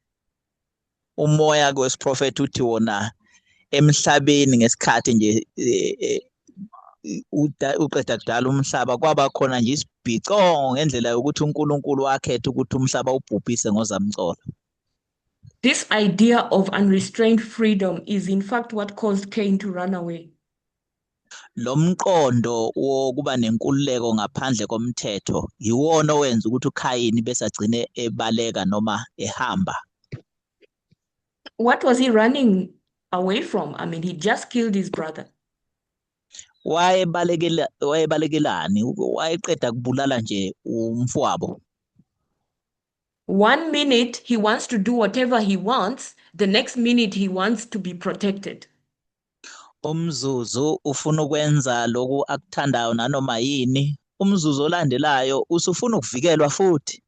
Umoya kwesiprofeti uthi wona emhlabeni ngesikhathi nje uqeda kudala umhlaba kwaba khona nje isibhicongo ngendlela yokuthi uNkulunkulu wakhetha ukuthi umhlaba ubhubhise ngozamcolo. This idea of unrestrained freedom is in fact what caused Cain to run away. Lo mqondo wokuba nenkululeko ngaphandle komthetho yiwona owenza ukuthi uKhayini bese agcine ebaleka noma ehamba. What was he running away from? I mean, he just killed his brother. Wayebalekelani? Wayeqeda kubulala nje umfowabo. 1 minute he wants to do whatever he wants, the next minute he wants to be protected. Umzuzu ufuna ukwenza lokhu akuthandayo nanoma yini, umzuzu olandelayo usufuna ukuvikelwa futhi.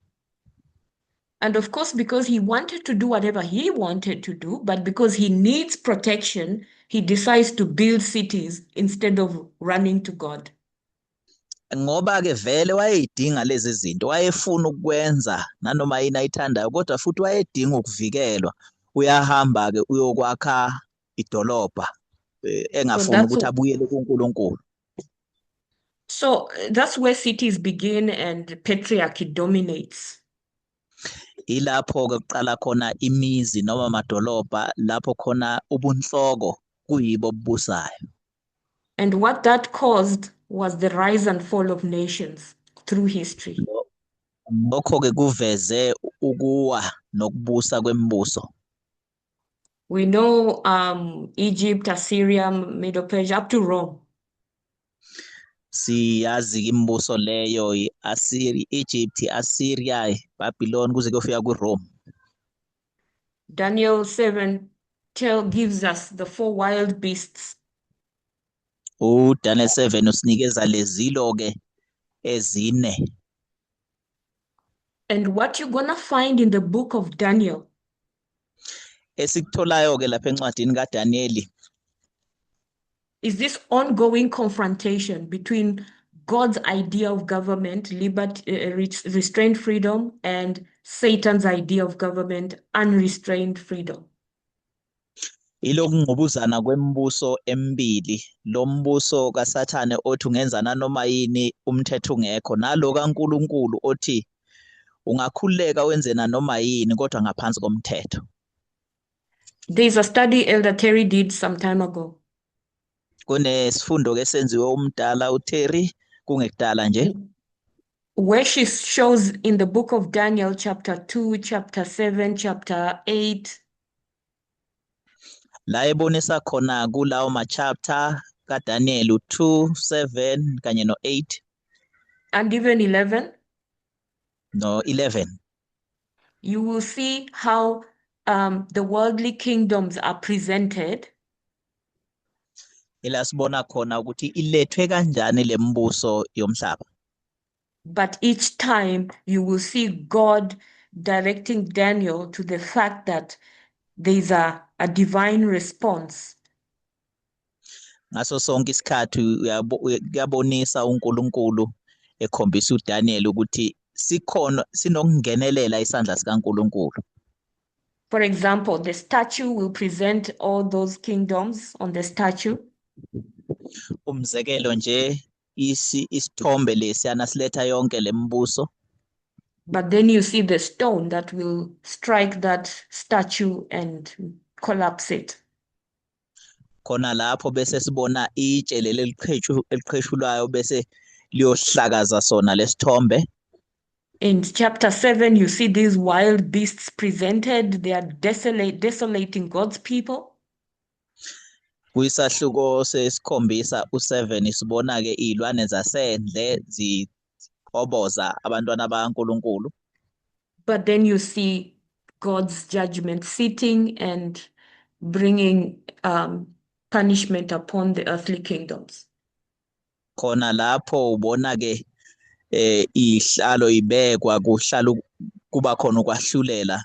And of course, because he wanted to do whatever he wanted to do, but because he needs protection, he decides to build cities instead of running to God. Ngoba ke vele wayedinga lezi zinto, wayefuna ukwenza nanoma yini ayithandayo, kodwa futhi wayedinga ukuvikelwa. Uyahamba ke uyokwakha idolobha engafuni ukuthi abuyele kuNkulunkulu. So that's where cities begin and patriarchy dominates. Ilapho ke kuqala khona imizi noma amadolobha lapho khona ubunhloko kuyibo obubusayo. And what that caused was the rise and fall of nations through history. Lokho ke kuveze ukuwa nokubusa kwemibuso. We know Egypt, Assyria, Medo-Persia, up to Rome. Siyazi imibuso leyo i-Assyria, Egypt, Assyria, Babylon kuze kufika kuRome. Daniel 7 gives us the 4 wild beasts. Daniel 7 usinikeza lezilo ke ezine. And what you're gonna find in the book of Daniel Esikutholayo ke lapha encwadini kaDanieli is this ongoing confrontation between God's idea of government, liberty, restrained freedom, and Satan's idea of government, unrestrained freedom. Ilokungqubuzana kwemibuso emibili, lo mbuso kaSathane othi ungenza nanoma yini umthetho ungekho, nalo kaNkulunkulu othi ungakhuleka wenze nanoma yini kodwa ngaphansi komthetho. There's a study Elder Terry did some time ago. Kunesifundo ke senziwe umdala uTerry kungekudala nje. Where she shows in the book of Daniel chapter 2, chapter 7, chapter 8. La ebonisa khona kulawo ma-chapter kaDaniel 2, 7 kanye no 8. And even 11. No 11. You will see how the worldly kingdoms are presented. Ilasibona khona ukuthi ilethwe kanjani lembuso yomhlaba. But each time you will see God directing Daniel to the fact that there's a divine response. Ngaso sonke isikhathi uyabonisa uNkulunkulu ekhombisa uDaniel ukuthi sikhona sinokungenelela isandla sikaNkulunkulu. For example, the statue will present all those kingdoms on the statue. Umzekelo nje isithombe lesiyana siletha yonke lembuso. But then you see the stone that will strike that statue and collapse it. Khona lapho bese sibona itshe leli eliqheshulwayo bese liyohlakaza sona lesithombe. In chapter 7, you see these wild beasts presented. They are desolating God's people. Kwisahluko sesikhombisa u7 sibona ke izilwane zasendle ziqoboza abantwana bakaNkulunkulu. But then you see God's judgment sitting and bringing punishment upon the earthly kingdoms. Khona lapho ubona ke ihlalo ibekwa kuhlalo kuba khona ukwahlulela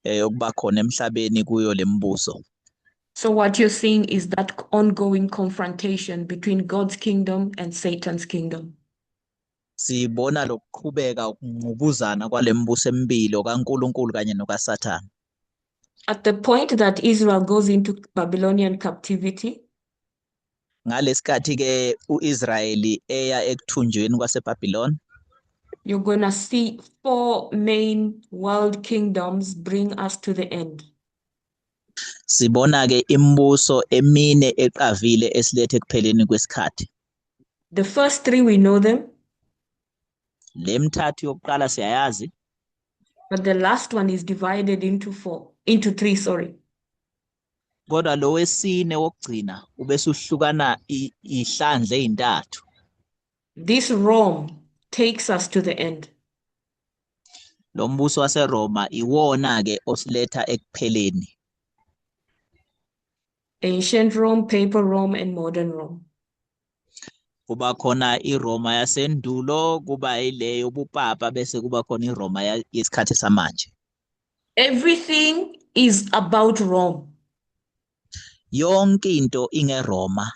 okuba khona emhlabeni kuyo lembuso. So what you're seeing is that ongoing confrontation between God's kingdom and Satan's kingdom. Sibona lokuqhubeka ukungqubuzana kwalembuso emibili okaNkulunkulu kanye nokaSathane. At the point that Israel goes into Babylonian captivity, ngalesikhathi ke uIsrayeli eya ekuthunjweni kwaseBabylon, you're going to see 4 main world kingdoms bring us to the end. Sibona ke imibuso emine eqavile esilethe ekupheleni kwesikhathi. The first 3 we know them. Lemthathu yokuqala siyayazi. But the last one is divided into 3, sorry. Kodwa lo wesine wokugcina ubese uhlukana ihlandla ezintathu. This Rome takes us to the end. Lo mbuso waseRoma iwona ke osiletha ekupheleni. Ancient Rome, Papal Rome, and modern Rome. Kuba khona iRoma yasendulo, kuba ileyo ubupapa bese kuba khona iRoma yesikhathi samanje. Everything is about Rome. Yonke into ingeRoma.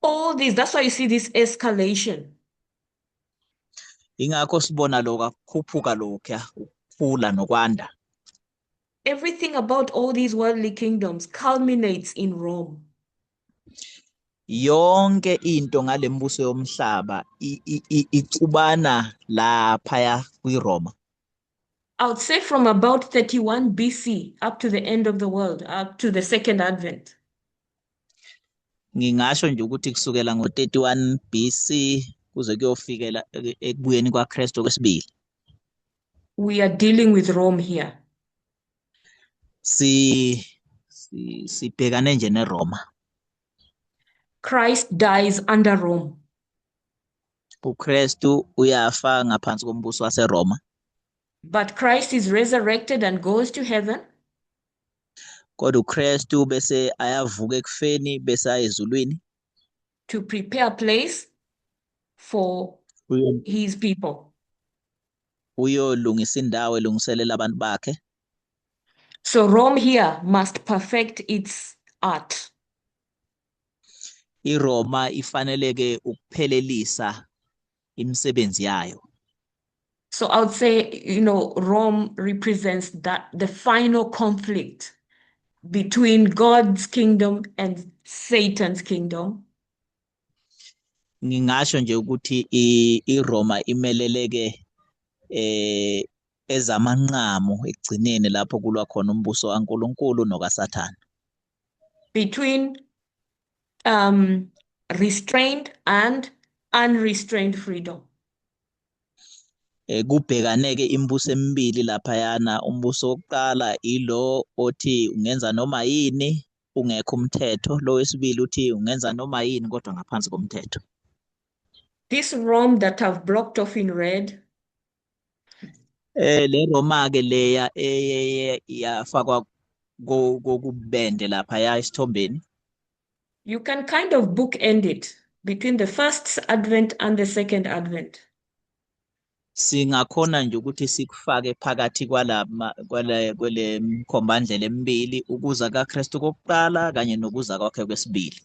All this, that's why you see this escalation. Ingakho sibona lokukhuphuka lokho ukukhula nokwanda. Everything about all these worldly kingdoms culminates in Rome. Yonke into ngalembuso yomhlaba icubana lapha kwiRoma. I would say from about 31 BC up to the end of the world, up to the second advent. Ngingasho nje ukuthi kusukela ngo31 BC kuze kuyofikela ekubuyeni kwaKristu kwesibili. We are dealing with Rome here. Sibhekane nje neRoma. Christ dies under Rome. uKristu uyafa ngaphansi kombuso waseRoma. But Christ is resurrected and goes to heaven. Kodwa uKristu bese ayavuka ekufeni bese ayezulwini To prepare a place for his people. uyolungisa indawo elungiselela abantu bakhe. So Rome here must perfect its art. iRoma ifaneleke ukuphelelisa imisebenzi yayo. So I would say, Rome represents the final conflict between God's kingdom and Satan's kingdom. Ngingasho nje ukuthi iRoma imeleleke ezamanqamo ekugcineni lapho kulwa khona umbuso kaNkulunkulu nokaSathane. Between restrained and unrestrained freedom. Kubhekaneke imibuso emibili laphayana. Umbuso wokuqala ilo othi ungenza noma yini ungekho umthetho, lo wesibili uthi ungenza noma yini kodwa ngaphansi komthetho. This Rome that I've blocked off in red, le Roma ke leya yafakwa kokubende laphaya isithombeni. you can kind of bookend it between the first advent and the second advent. Singakhona nje ukuthi sikufake phakathi kwele mkhombandlela emibili, ukuza kaKristu kokuqala kanye nokuza kwakhe kwesibili.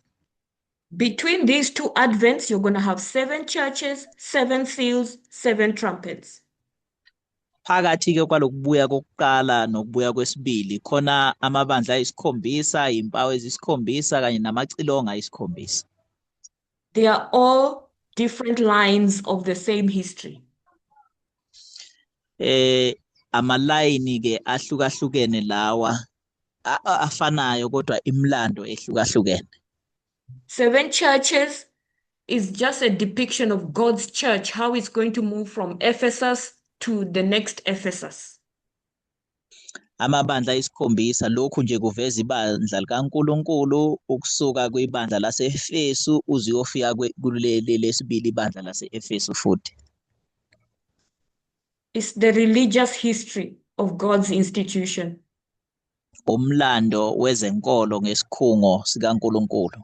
Between these 2 advents, you're going to have 7 churches, 7 seals, 7 trumpets. Phakathi ke kwalokubuya kokuqala nokubuya kwesibili khona amabandla ayisikhombisa, impawu ezisikhombisa kanye namacilongo ayisikhombisa. They are all different lines of the same history. Amalayini ke ahlukahlukene lawa afanayo kodwa imlando ehlukahlukene. 7 churches is just a depiction of God's church, how it's going to move from Ephesus to the next Ephesus. Amabandla ayisikhombisa lokhu nje kuveza ibandla likaNkulunkulu ukusuka kwibandla lase-Efesu uze uyofika kuleli lesibili ibandla lase-Efesu futhi. It's the religious history of God's institution. Umlando wezenkolo ngesikhungo sikaNkulunkulu.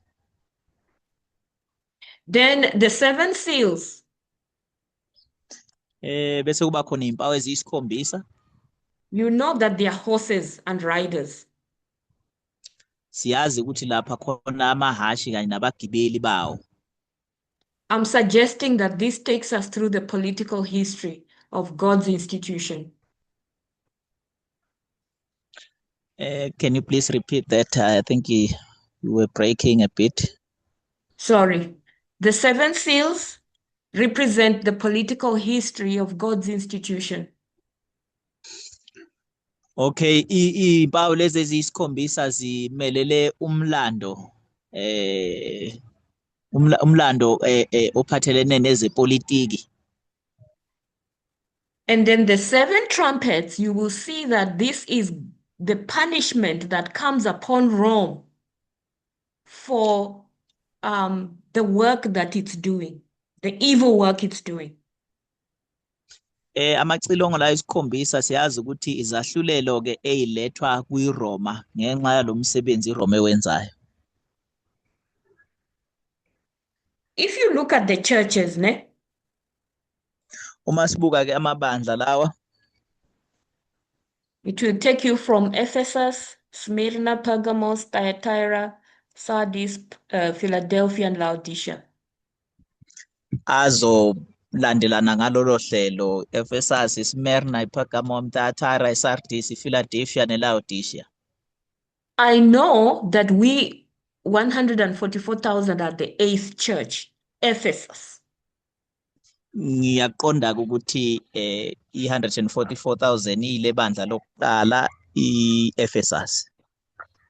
Then the seven seals. Bese kuba khona impawu eziyisikhombisa. You know that they are horses and riders. Siyazi ukuthi lapha khona amahashi kanye nabagibeli bawo. I'm suggesting that this takes us through the political history of God's institution. Can you please repeat that? I think you were breaking a bit. Sorry. The seven seals represent the political history of God's institution. Okay, impawu lezi eziyisikhombisa zimelele umlando umlando ophathelene nezepolitiki. And then the seven trumpets, you will see that this is the punishment that comes upon Rome for the work that it's doing, the evil work it's doing. Amacilongo la isikhombisa siyazi ukuthi izahlulelo ke ezilethwa kwiRoma ngenxa yalomsebenzi iRoma ewenzayo. If you look at the churches, ne? Uma sibuka ke amabandla lawa, It will take you from Ephesus, Smyrna, Pergamos, Thyatira, Sardis, Philadelphia, and Laodicea. azolandelana ngalolo hlelo: Ephesus, Smyrna, Pergamum, Thyatira, Sardis, Philadelphia neLaodicea. I know that we 144,000 are the eighth church, Ephesus. Ngiyaqonda ukuthi i144,000 ile bandla lokuqala iEphesus.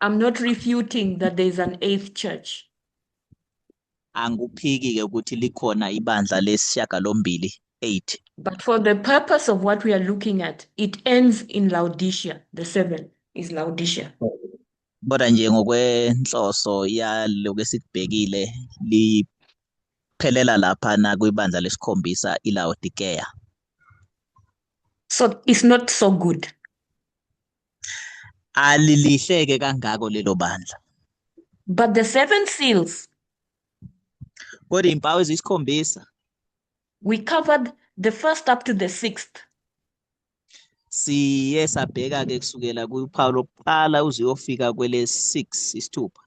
I'm not refuting that there is an eighth church. Anguphiki ke ukuthi likhona ibandla lesishiyagalombili 8. But for the purpose of what we are looking at, it ends in Laodicea. The seven is Laodicea. Kodwa nje ngokwenhloso yaloko esikubhekile liphelela lapha na kwibandla lesikhombisa iLaodicea. So it's not so good. Alilihleke kangako lelo bandla. But the seven seals, Kodwa impawu ezisikhombisa we covered the first up to the sixth. siye sabheka ke kusukela kuphawu lokuqala uze uyofika kwele6 isithupha.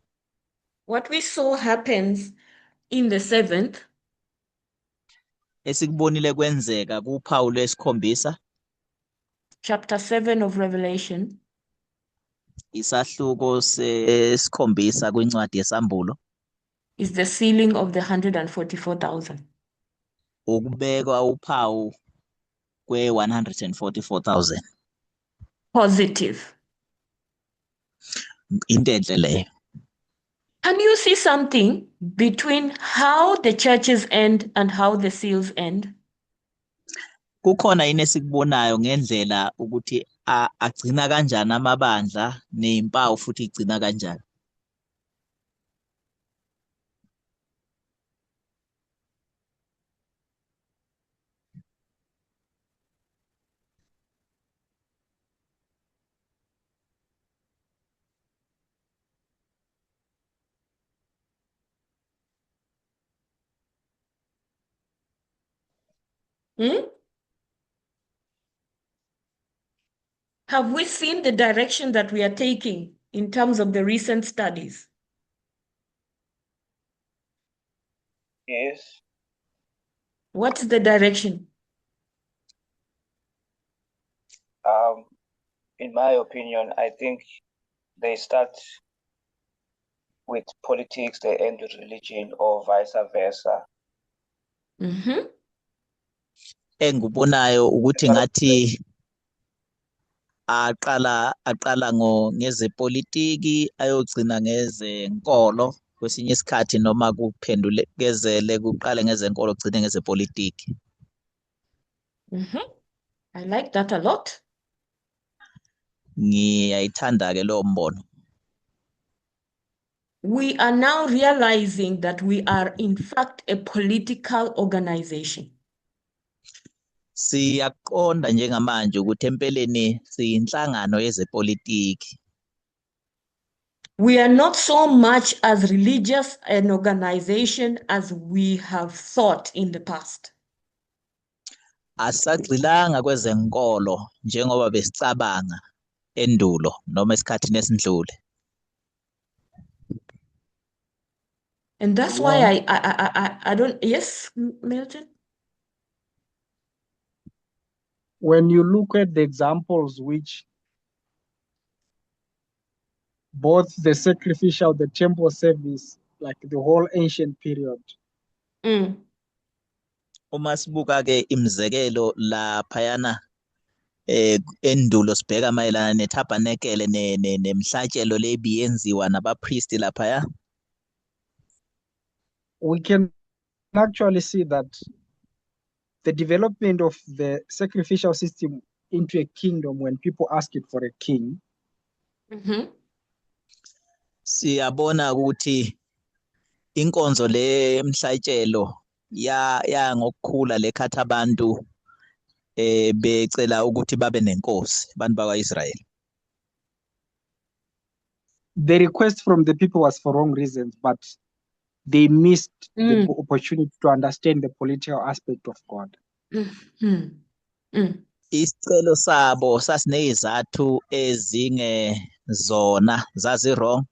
What we saw happens in the seventh Esikubonile kwenzeka kuphawu lwesikhombisa, chapter 7 of Revelation, isahluko sesikhombisa kwincwadi yesambulo, is the sealing of the 144,000. ukubekwa uphawu kwe144,000. Positive. Into enhle leyo. Can you see something between how the churches end and how the seals end? Kukhona yini esikubonayo ngendlela ukuthi agcina kanjani amabandla nezimpawu futhi igcina kanjani? Have we seen the direction that we are taking in terms of the recent studies? Yes. What's the direction? In my opinion, I think they start with politics, they end with religion, or vice versa. Engikubonayo ukuthi ngathi aqala ngezepolitiki ayogcina ngezenkolo kwesinye isikhathi noma kuphendukezele kuqale ngezenkolo kugcine ngezepolitiki. I like that a lot. Ngiyayithanda ke lo mbono. We are now realizing that we are in fact a political organization. Siyaqonda njengamanje ukuthi empeleni siyinhlangano yezepolitiki. We are not so much as religious an organization as we have thought in the past. Asagxilanga kwezenkolo njengoba besicabanga endulo noma esikhathini esindlule. And that's why I don't, yes, Milton? When you look at the examples which both the sacrificial, the temple service, like the whole ancient period, Uma sibuka ke imizekelo laphayana endulo sibheka mayelana nethabanekele nemhlatshelo lebiyenziwa nabapriesti laphaya, we can actually see that the development of the sacrificial system into a kingdom, when people ask it for a king, siyabona ukuthi inkonzo le mhlatshelo ya ngokukhula lekhatha abantu becela ukuthi babe nenkosi abantu bakwaIsrayeli. the request from the people was for wrong reasons, but they missed the opportunity to understand the political aspect of God. Isicelo sabo sasinezathu ezingezona zazi wrong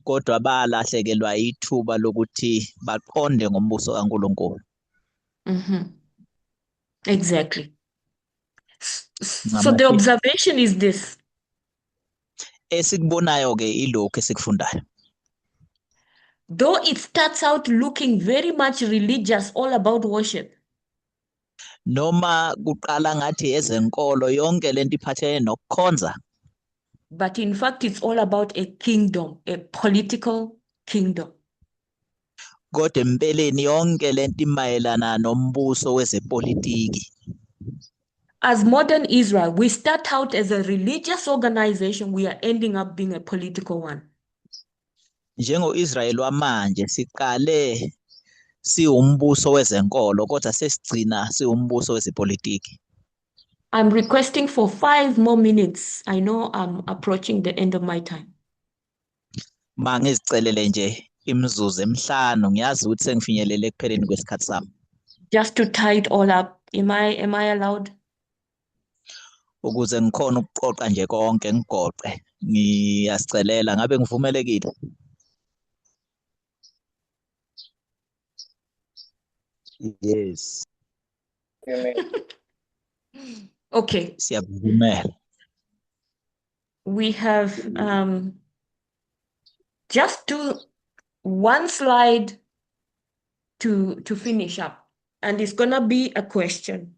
kodwa balahlekelwa ithuba lokuthi baqonde ngombuso kaNkulunkulu. Exactly. So the observation is this. Esikubonayo ke ilokho esikufundayo. Though it starts out looking very much religious, all about worship, Noma kuqala ngathi ezenkolo yonke lento iphathene nokukhonza, but in fact it's all about a kingdom, a political kingdom. kodwa empeleni yonke lento imayelana nombuso wezepolitiki. As modern Israel, we start out as a religious organization, we are ending up being a political one. Njengo-Israel wamanje siqale siwumbuso wezenkolo kodwa sesigcina siwumbuso wezepolitiki. I'm requesting for 5 more minutes. I know I'm approaching the end of my time. Mangizicelele nje imizuzu emihlanu, ngiyazi ukuthi sengifinyelele ekupheleni kwesikhathi sami. Just to tie it all up, am I allowed? Ukuze ngikhona ukuqoqa nje konke ngigoqe, ngiyasicelela ngabe ngivumelekile. Yes. Okay. Siyavumela. We have just one slide to finish up, and it's gonna be a question.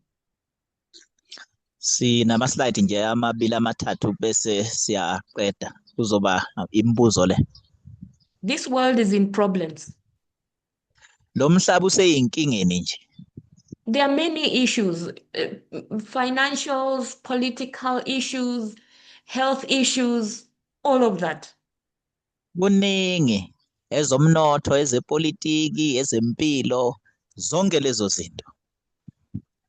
Sinama slide nje amabili amathathu bese siyaqeda kuzoba imibuzo le. This world is in problems. Lo mhlaba useyinkingeni nje. There are many issues, financials, political issues, health issues, all of that. Kuningi ezomnotho, ezepolitiki, ezempilo, zonke lezo zinto.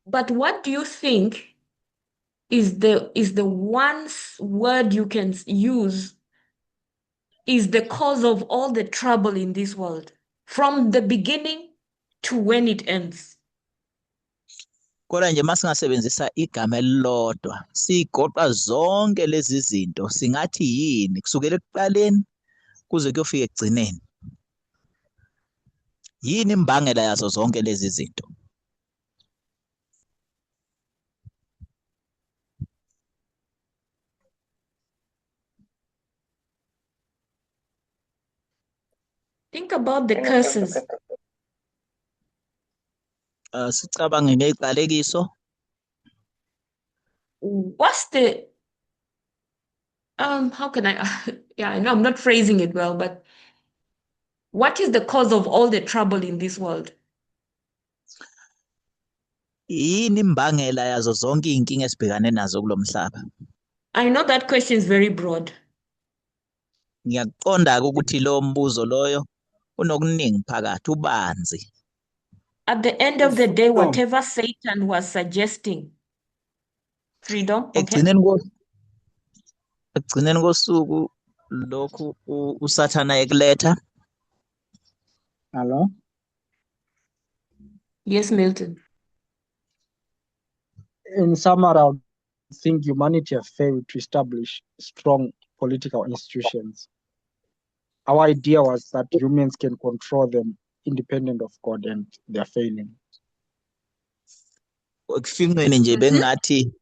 But what do you think is the one word you can use is the cause of all the trouble in this world, from the beginning to when it ends? Kodwa nje masingasebenzisa igama elilodwa sigoqa zonke lezi zinto singathi yini kusukela ekuqaleni kuze kuyofika ekugcineni. Yini imbangela yazo zonke lezi zinto? Think about the curses. Sicabange ngeziqalekiso. What's the how can I yeah, I know I'm not phrasing it well, but what is the cause of all the trouble in this world? Yini imbangela yazo zonke izinkinga esibhekane nazo kulomhlaba? I know that question is very broad. Ngiyaqonda ukuthi lo mbuzo loyo unokuningi phakathi ubanzi. At the end of the day, whatever Satan was suggesting Freedom, okay. Ekugcineni kosuku lokhu usathana ekuletha Hello? Yes, Milton. In summary, I think humanity have failed to establish strong political institutions. Our idea was that humans can control them independent of God, and they're failing. ekufincweni nje bengathi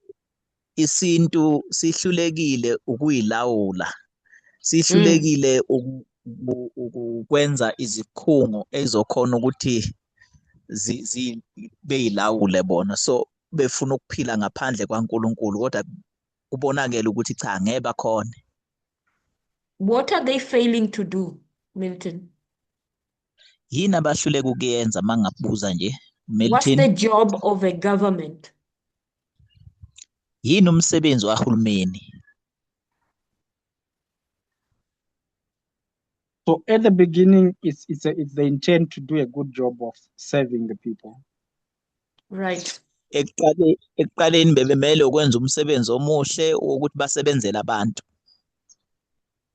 isintu sihlulekile ukuyilawula, sihlulekile ukwenza izikhungo ezizokhona ukuthi beyilawule bona, so befuna ukuphila ngaphandle kwaNkulunkulu kodwa kubonakala ukuthi cha ngeke bakhona. What are they failing to do, Milton? Yini abahluleka ukuyenza mangakubuza nje What's Milton? the job of a government? Yini umsebenzi wahulumeni? So at the beginning, it's the intent to do a good job of serving the people. Right. Ekuqaleni bebemele ukwenza umsebenzi omuhle ukuthi basebenzele abantu.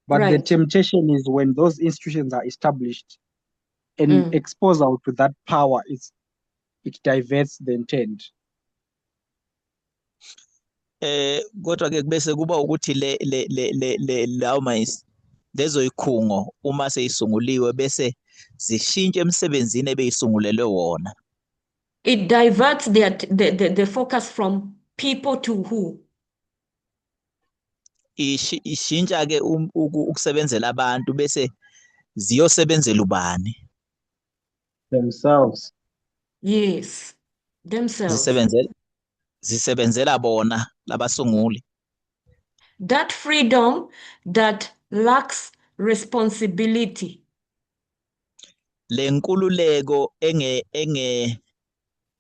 But the Right. temptation is when those institutions are established and exposure to that power, it diverts the intent. Kodwa ke bese kuba ukuthi lawo lezo ikhungo uma seyisunguliwe bese zishintshe emsebenzini ebeyisungulelwe wona. It diverts the focus from people to who? Ishintsha ke ukusebenzela abantu bese ziyosebenzela ubani? Themselves. Yes, themselves. Zisebenzela bona labasunguli. That freedom that lacks responsibility. Lenkululeko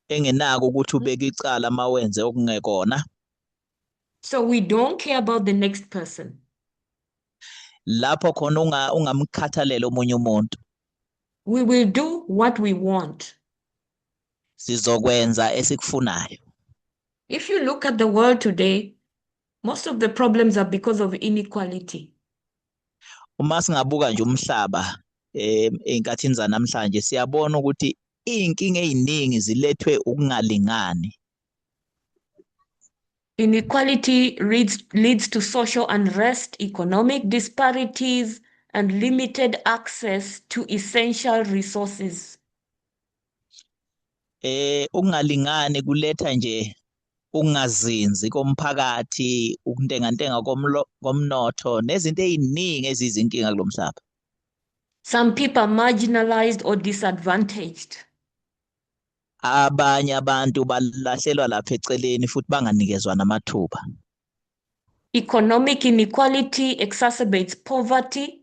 engenako ukuthi ubeke icala mawenze okungekona. So we don't care about the next person. Lapho khona ungamkhathalela omunye umuntu. We will do what we want. Sizokwenza esikufunayo. If you look at the world today, most of the problems are because of inequality. Uma singabuka nje umhlaba einkathini zanamhlanje siyabona ukuthi inkinga eziningi zilethwe ukungalingani. Inequality leads to social unrest, economic disparities, and limited access to essential resources. Ukungalingani kuletha nje ukungazinzi komphakathi, ukuntengantenga komnotho nezinto eziningi ezizinkinga kulomhlaba. Some people are marginalized or disadvantaged. Abanye abantu balahlelwa lapha eceleni futhi banganikezwa namathuba. Economic inequality exacerbates poverty,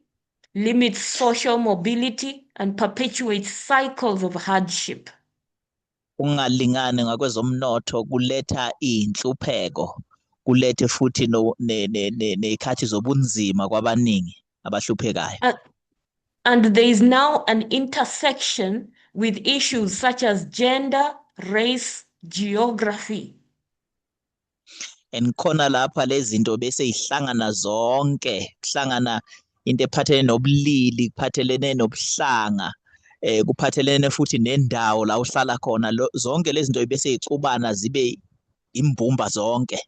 limits social mobility, and perpetuates cycles of hardship. Ukungalingani ngakwezomnotho kuletha inhlupheko, kulethe futhi nezikhathi zobunzima kwabaningi abahluphekayo. And there is now an intersection with issues such as gender, race, geography. And khona lapha lezi zinto bese ihlangana zonke, kuhlangana into ephathelene nobulili, kuphathelene nobuhlanga, kuphathelene futhi nendawo la uhlala khona, zonke lezi zinto bese ixubana zibe imbumba zonke.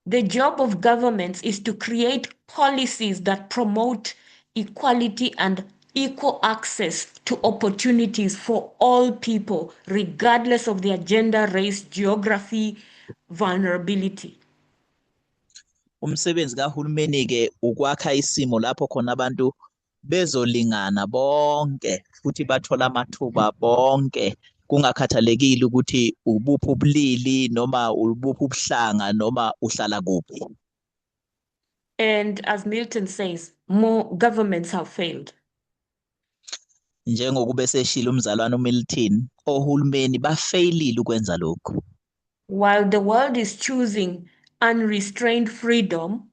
The job of governments is to create policies that promote equality and equal access to opportunities for all people, regardless of their gender, race, geography, vulnerability. Umsebenzi kahulumeni ke ukwakha isimo lapho khona abantu bezolingana bonke futhi bathola amathuba bonke kungakhathalekile ukuthi ubuphi ubulili noma ubuphi ubuhlanga noma uhlala kuphi. And as Milton says, more governments have failed. Njengokube seshilo umzalwane uMilton, ohulumeni bafailile ukwenza lokho. While the world is choosing unrestrained freedom,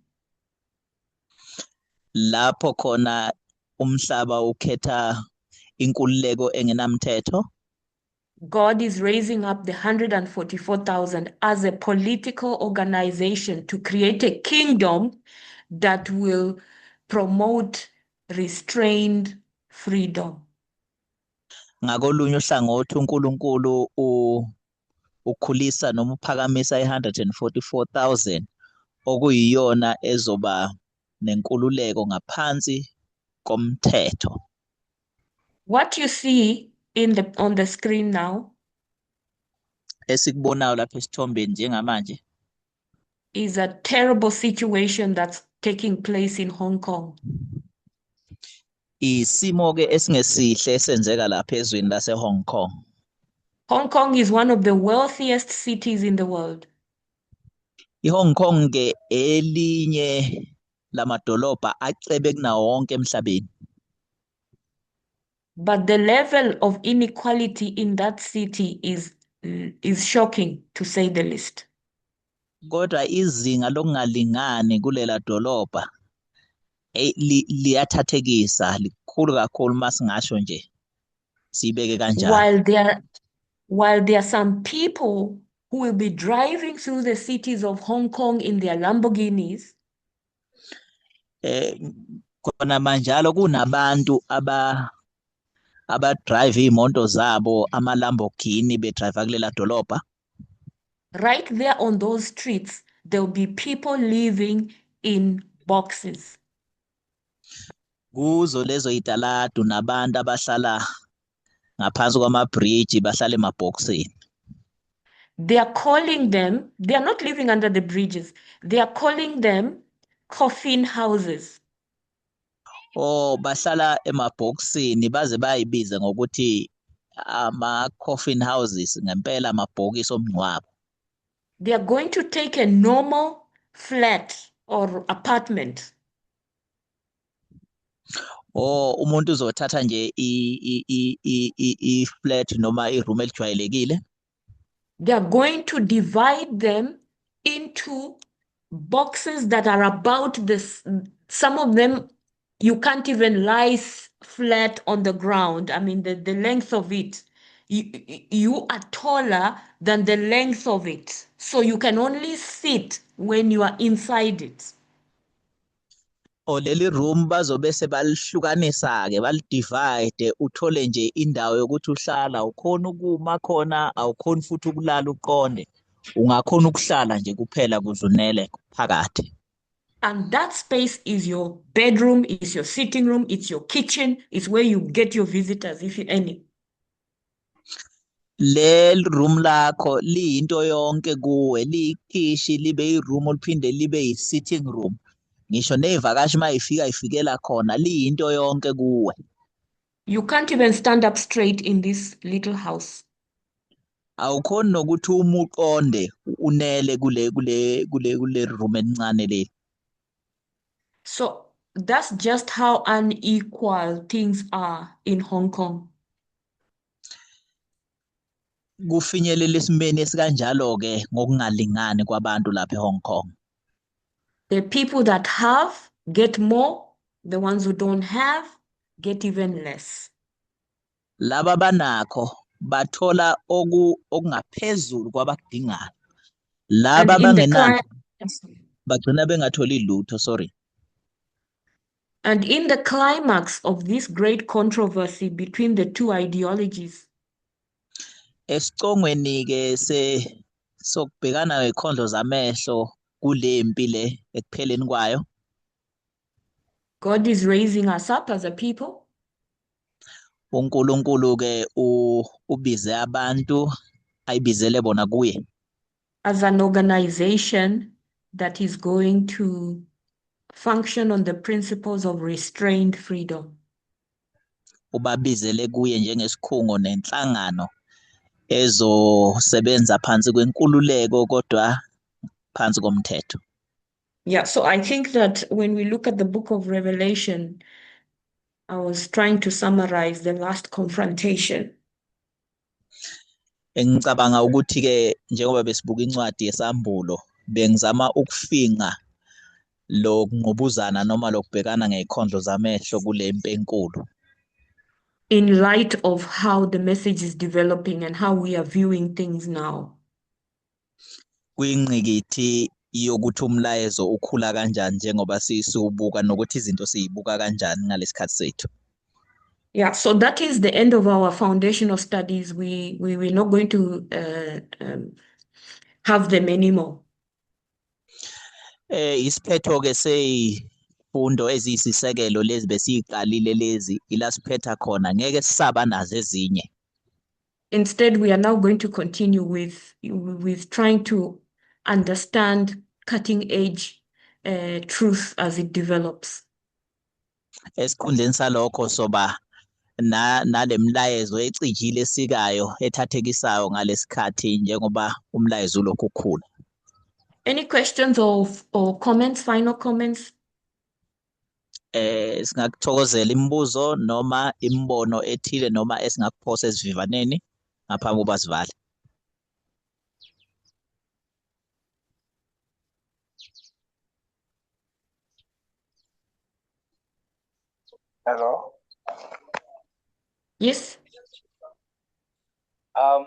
lapho khona umhlaba ukhetha inkululeko engenamthetho, God is raising up the 144,000 as a political organization to create a kingdom that will promote restrained freedom. Ngakolunye uhlangothi uNkulunkulu ukhulisa noma uphakamisa 144,000 okuyiyona ezoba nenkululeko ngaphansi komthetho. What you see on the screen now Esikubonayo lapha esithombeni njengamanje is a terrible situation that's taking place in Hong Kong. isimo ke esingesihle esenzeka lapha ezweni lase Hong Kong. Hong Kong is one of the wealthiest cities in the world. IHong Kong ke elinye lamadolobha acebe kunawo wonke emhlabeni. But the level of inequality in that city is shocking, to say the least. Kodwa izinga lokungalingani kulela dolobha liyathathekisa likhulu kakhulu masingasho nje sibeke kanjalo. While there are some people who will be driving through the cities of Hong Kong in their Lamborghinis, Kona manjalo kunabantu abadrive imoto zabo ama-Lamborghini bedrive kulela dolobha. right there on those streets, there'll be people living in boxes. Kuzo lezo italadu nabantu abahlala ngaphansi kwama-bridge bahlala emabhokisini. They are calling them, they are not living under the bridges, they are calling them coffin houses. Bahlala emabhokisini baze bayibize ngokuthi ama-coffin houses ngempela amabhokisi omngcwabo. They are going to take a normal flat or apartment. Umuntu uzothatha nje i-flat noma i-room elijwayelekile. They are going to divide them into boxes that are about this. Some of them, you can't even lie flat on the ground. I mean, the length of it, you are taller than the length of it. So you can only sit when you are inside it. Leli room bazobe sebalihlukanisa ke balidivide uthole nje indawo yokuthi uhlala ukhona ukuma khona awukhona futhi ukulala uqonde ungakhona ukuhlala nje kuphela kuzunele phakathi. And that space is your bedroom, is your sitting room, it's your kitchen, it's where you get your visitors, if any. Lel room lakho liyinto yonke kuwe likhishi libe i-room oliphinde libe yi-sitting room. Ngisho nevakashi mayifika ifikela khona liyinto yonke kuwe. You can't even stand up straight in this little house. Awukhona nokuthi uma uqonde unele kule room encane le. So that's just how unequal things are in Hong Kong. Kufinyelela esimeni esikanjalo ke ngokungalingani kwabantu lapha eHong Kong. The people that have get more, the ones who don't have get even less. Laba banakho bathola okungaphezulu kwabakudingayo. Laba bangenakho bagcina bengatholi lutho, sorry. And in the climax of this great controversy between the two ideologies, Esicongweni ke sokubhekana nekhondlo zamehlo kule mpi le ekupheleni kwayo. God is raising us up as a people. uNkulunkulu ke ubize abantu ayibizele bona kuye. As an organization that is going to function on the principles of restrained freedom. Ubabizele kuye njengesikhungo nenhlangano ezosebenza phansi kwenkululeko kodwa phansi komthetho. Yeah, so I think that when we look at the book of Revelation, I was trying to summarize the last confrontation. Ngicabanga ukuthi ke njengoba besibuka incwadi yesambulo bengizama ukufinga lo kungqubuzana noma lokubhekana ngekhondlo zamehlo kule mpi enkulu. in light of how the message is developing and how we are viewing things now. Kwingqikithi yokuthi umlayezo ukhula kanjani njengoba siwubuka nokuthi izinto sizibuka kanjani ngalesikhathi sethu. Yeah, so that is the end of our foundational studies. We're not going to have them anymore. Isiphetho ke seyifundo eziyisisekelo lezi besiqalile lezi ila siphetha khona ngeke sisaba nazo ezinye. Instead, we are now going to continue with trying to understand cutting edge truth as it develops. Esikhundleni salokho soba nale mlayezo ecijile esikayo ethathekisayo ngalesikhathi njengoba umlayezo lokhu ukhula. Any questions or comments, final comments? Singakuthokozela imibuzo noma imbono ethile noma esingakuphosa esivivaneni ngaphambi kokuba sivale. Hello. Yes. I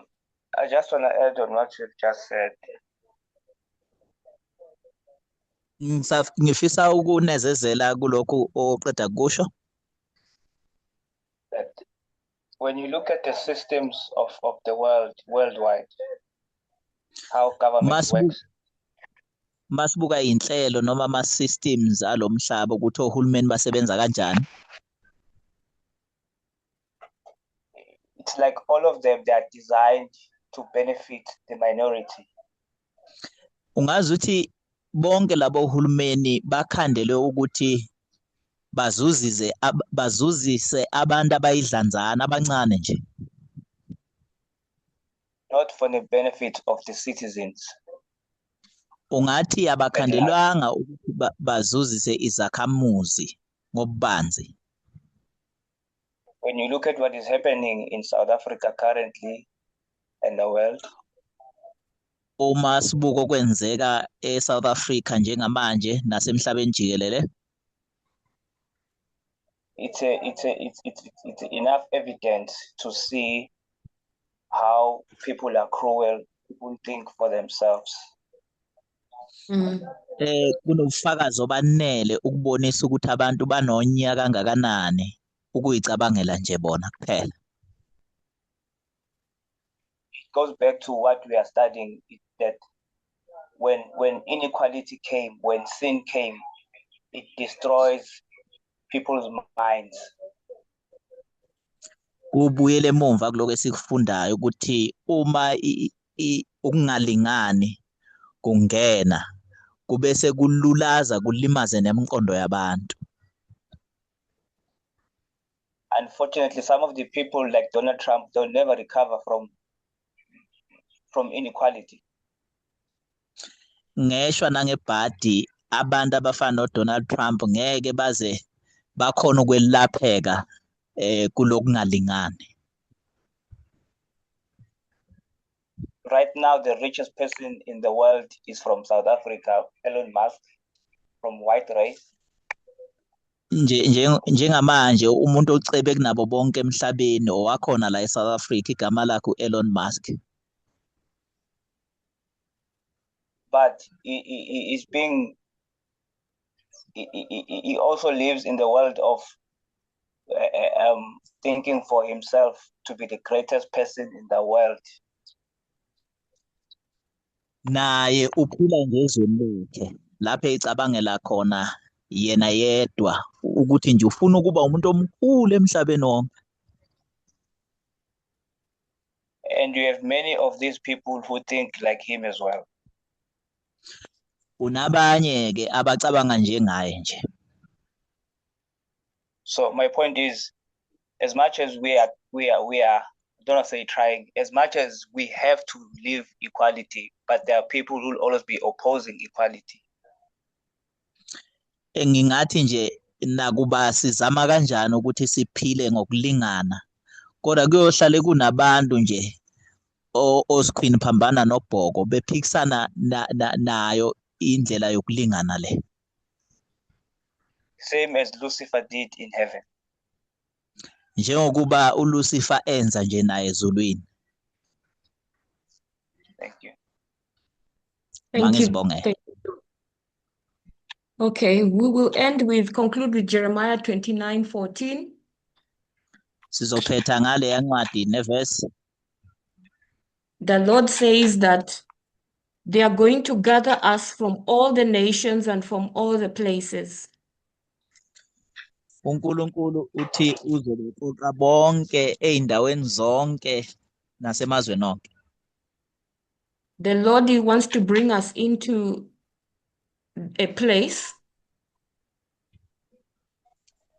just want to add on what you've just said. Ngifisa ukunezezela kulokhu oqeda kusho. That when you look at the systems of the worldwide, how government works. Masibuka inhlelo noma ama systems alomhlaba ukuthi ohulumeni basebenza kanjani. It's like all of them, they are designed to benefit the minority. Ungazi ukuthi bonke labo uhulumeni bakhandelwe ukuthi bazuzise abantu abayidlanzana abancane nje. Not for the benefit of the citizens. Ungathi abakhandelwanga ukuthi bazuzise izakhamuzi ngobubanzi. When you look at what is happening in South Africa currently and the world, uma sibuko kwenzeka eSouth Africa njengamanje nasemhlabeni jikelele, it's enough evidence to see how people are cruel, people think for themselves. Kunobufakazi obanele ukubonisa ukuthi abantu banonya kangakanani ukuyicabangela nje bona kuphela. It goes back to what we are studying, that when inequality came, when sin came, it destroys people's minds. Kubuyele emuva kuloko esikufundayo ukuthi uma ukungalingani kungena kubese kululaza kulimaze nemqondo yabantu. Unfortunately, some of the people like Donald Trump, they'll never recover from inequality. Ngeshwa nangebhadi abantu abafana noDonald Trump ngeke baze bakhona ukwelapheka kulokungalingani. Right now, the richest person in the world is from South Africa, Elon Musk, from white race. Njengamanje umuntu ocebe kunabo bonke emhlabeni owakhona la eSouth Africa igama lakhe Elon Musk. But he also lives in the world of thinking for himself to be the greatest person in the world. Naye uphila ngezweni lakhe lapho ecabangela khona yena yedwa ukuthi nje ufuna ukuba umuntu omkhulu emhlabeni wonke. And you have many of these people who think like him as well. Unabanye ke abacabanga njengaye nje. So my point is, as much as we are I don't want to say trying, as much as we have to live equality, but there are people who will always be opposing equality. Ngingathi nje nakuba sizama kanjani ukuthi siphile ngokulingana kodwa kuyohlale kunabantu nje osqueen phambana nobhoko bephikisana nayo indlela yokulingana le. Same as Lucifer did in heaven. njengokuba uLucifer enza nje naye ezulwini. Thank you. Thank you. Mangizibongele. Thank you. Okay, conclude with Jeremiah 29:14. Sizophetha ngale yancwadi neverse. The Lord says that they are going to gather us from all the nations and from all the places. uNkulunkulu uthi uzobeqoqa bonke ey'ndaweni zonke nasemazweni onke. The Lord, He wants to bring us into a place.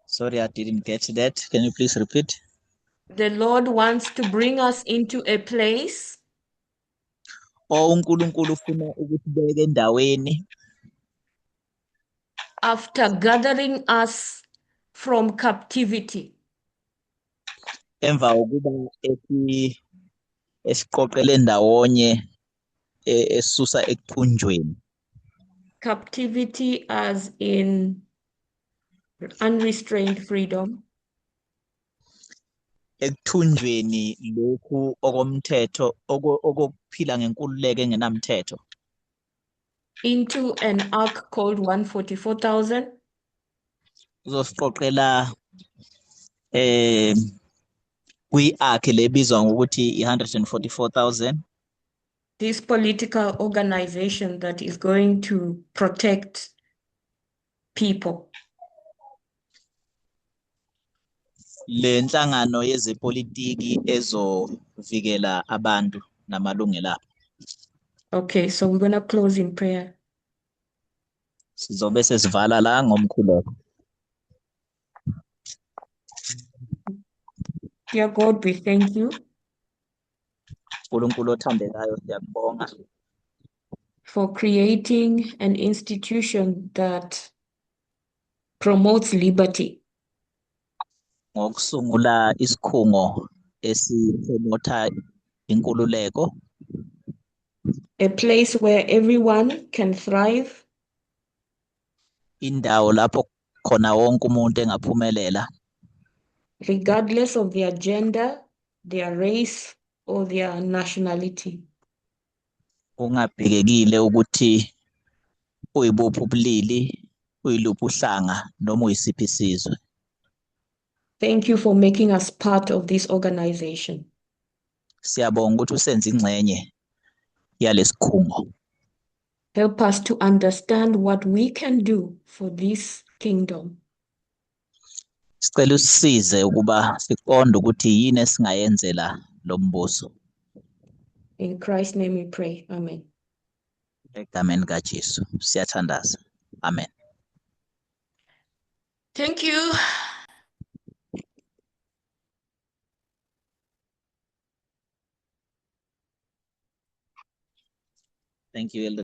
Sorry, I didn't get that. Can you please repeat? The Lord wants to bring us into a place uNkulunkulu ufuna ukusibeka endaweni after gathering us from captivity. emva kokuba esiqoqele ndawonye esisusa ekuthunjweni. Captivity as in unrestrained freedom. Ekuthunjweni lokhu okomthetho okokuphila ngenkululeko engenamthetho. Into an ark called 144,000. Uzosiqoqela kwi-ark lebizwa ngokuthi 144,000. This political organization that is going to protect people. Le nhlangano yezepolitiki ezovikela abantu namalungelo abo. Okay, so we're going to close in prayer. Sizobe sesivala la ngomkhuleko. Dear God, we thank you uNkulunkulu othandekayo siyakubonga for creating an institution that promotes liberty. ngokusungula isikhungo esipromotha inkululeko. A place where everyone can thrive. Indawo lapho khona wonke umuntu engaphumelela. Regardless of their gender, their race, or their nationality. Kungabhekekile ukuthi uyibuphi ubulili, uyiluphi uhlanga noma uyisiphi isizwe. Thank you for making us part of this organization. Siyabonga ukuthi usenze ingxenye yalesikhungo. Help us to understand what we can do for this kingdom. Sicela usisize ukuba siqonde ukuthi yini esingayenzela lo mbuso. In Christ's name we pray. Amen. Egameni kaJesu siyathandaza. Amen. Thank you. Thank you, Elder.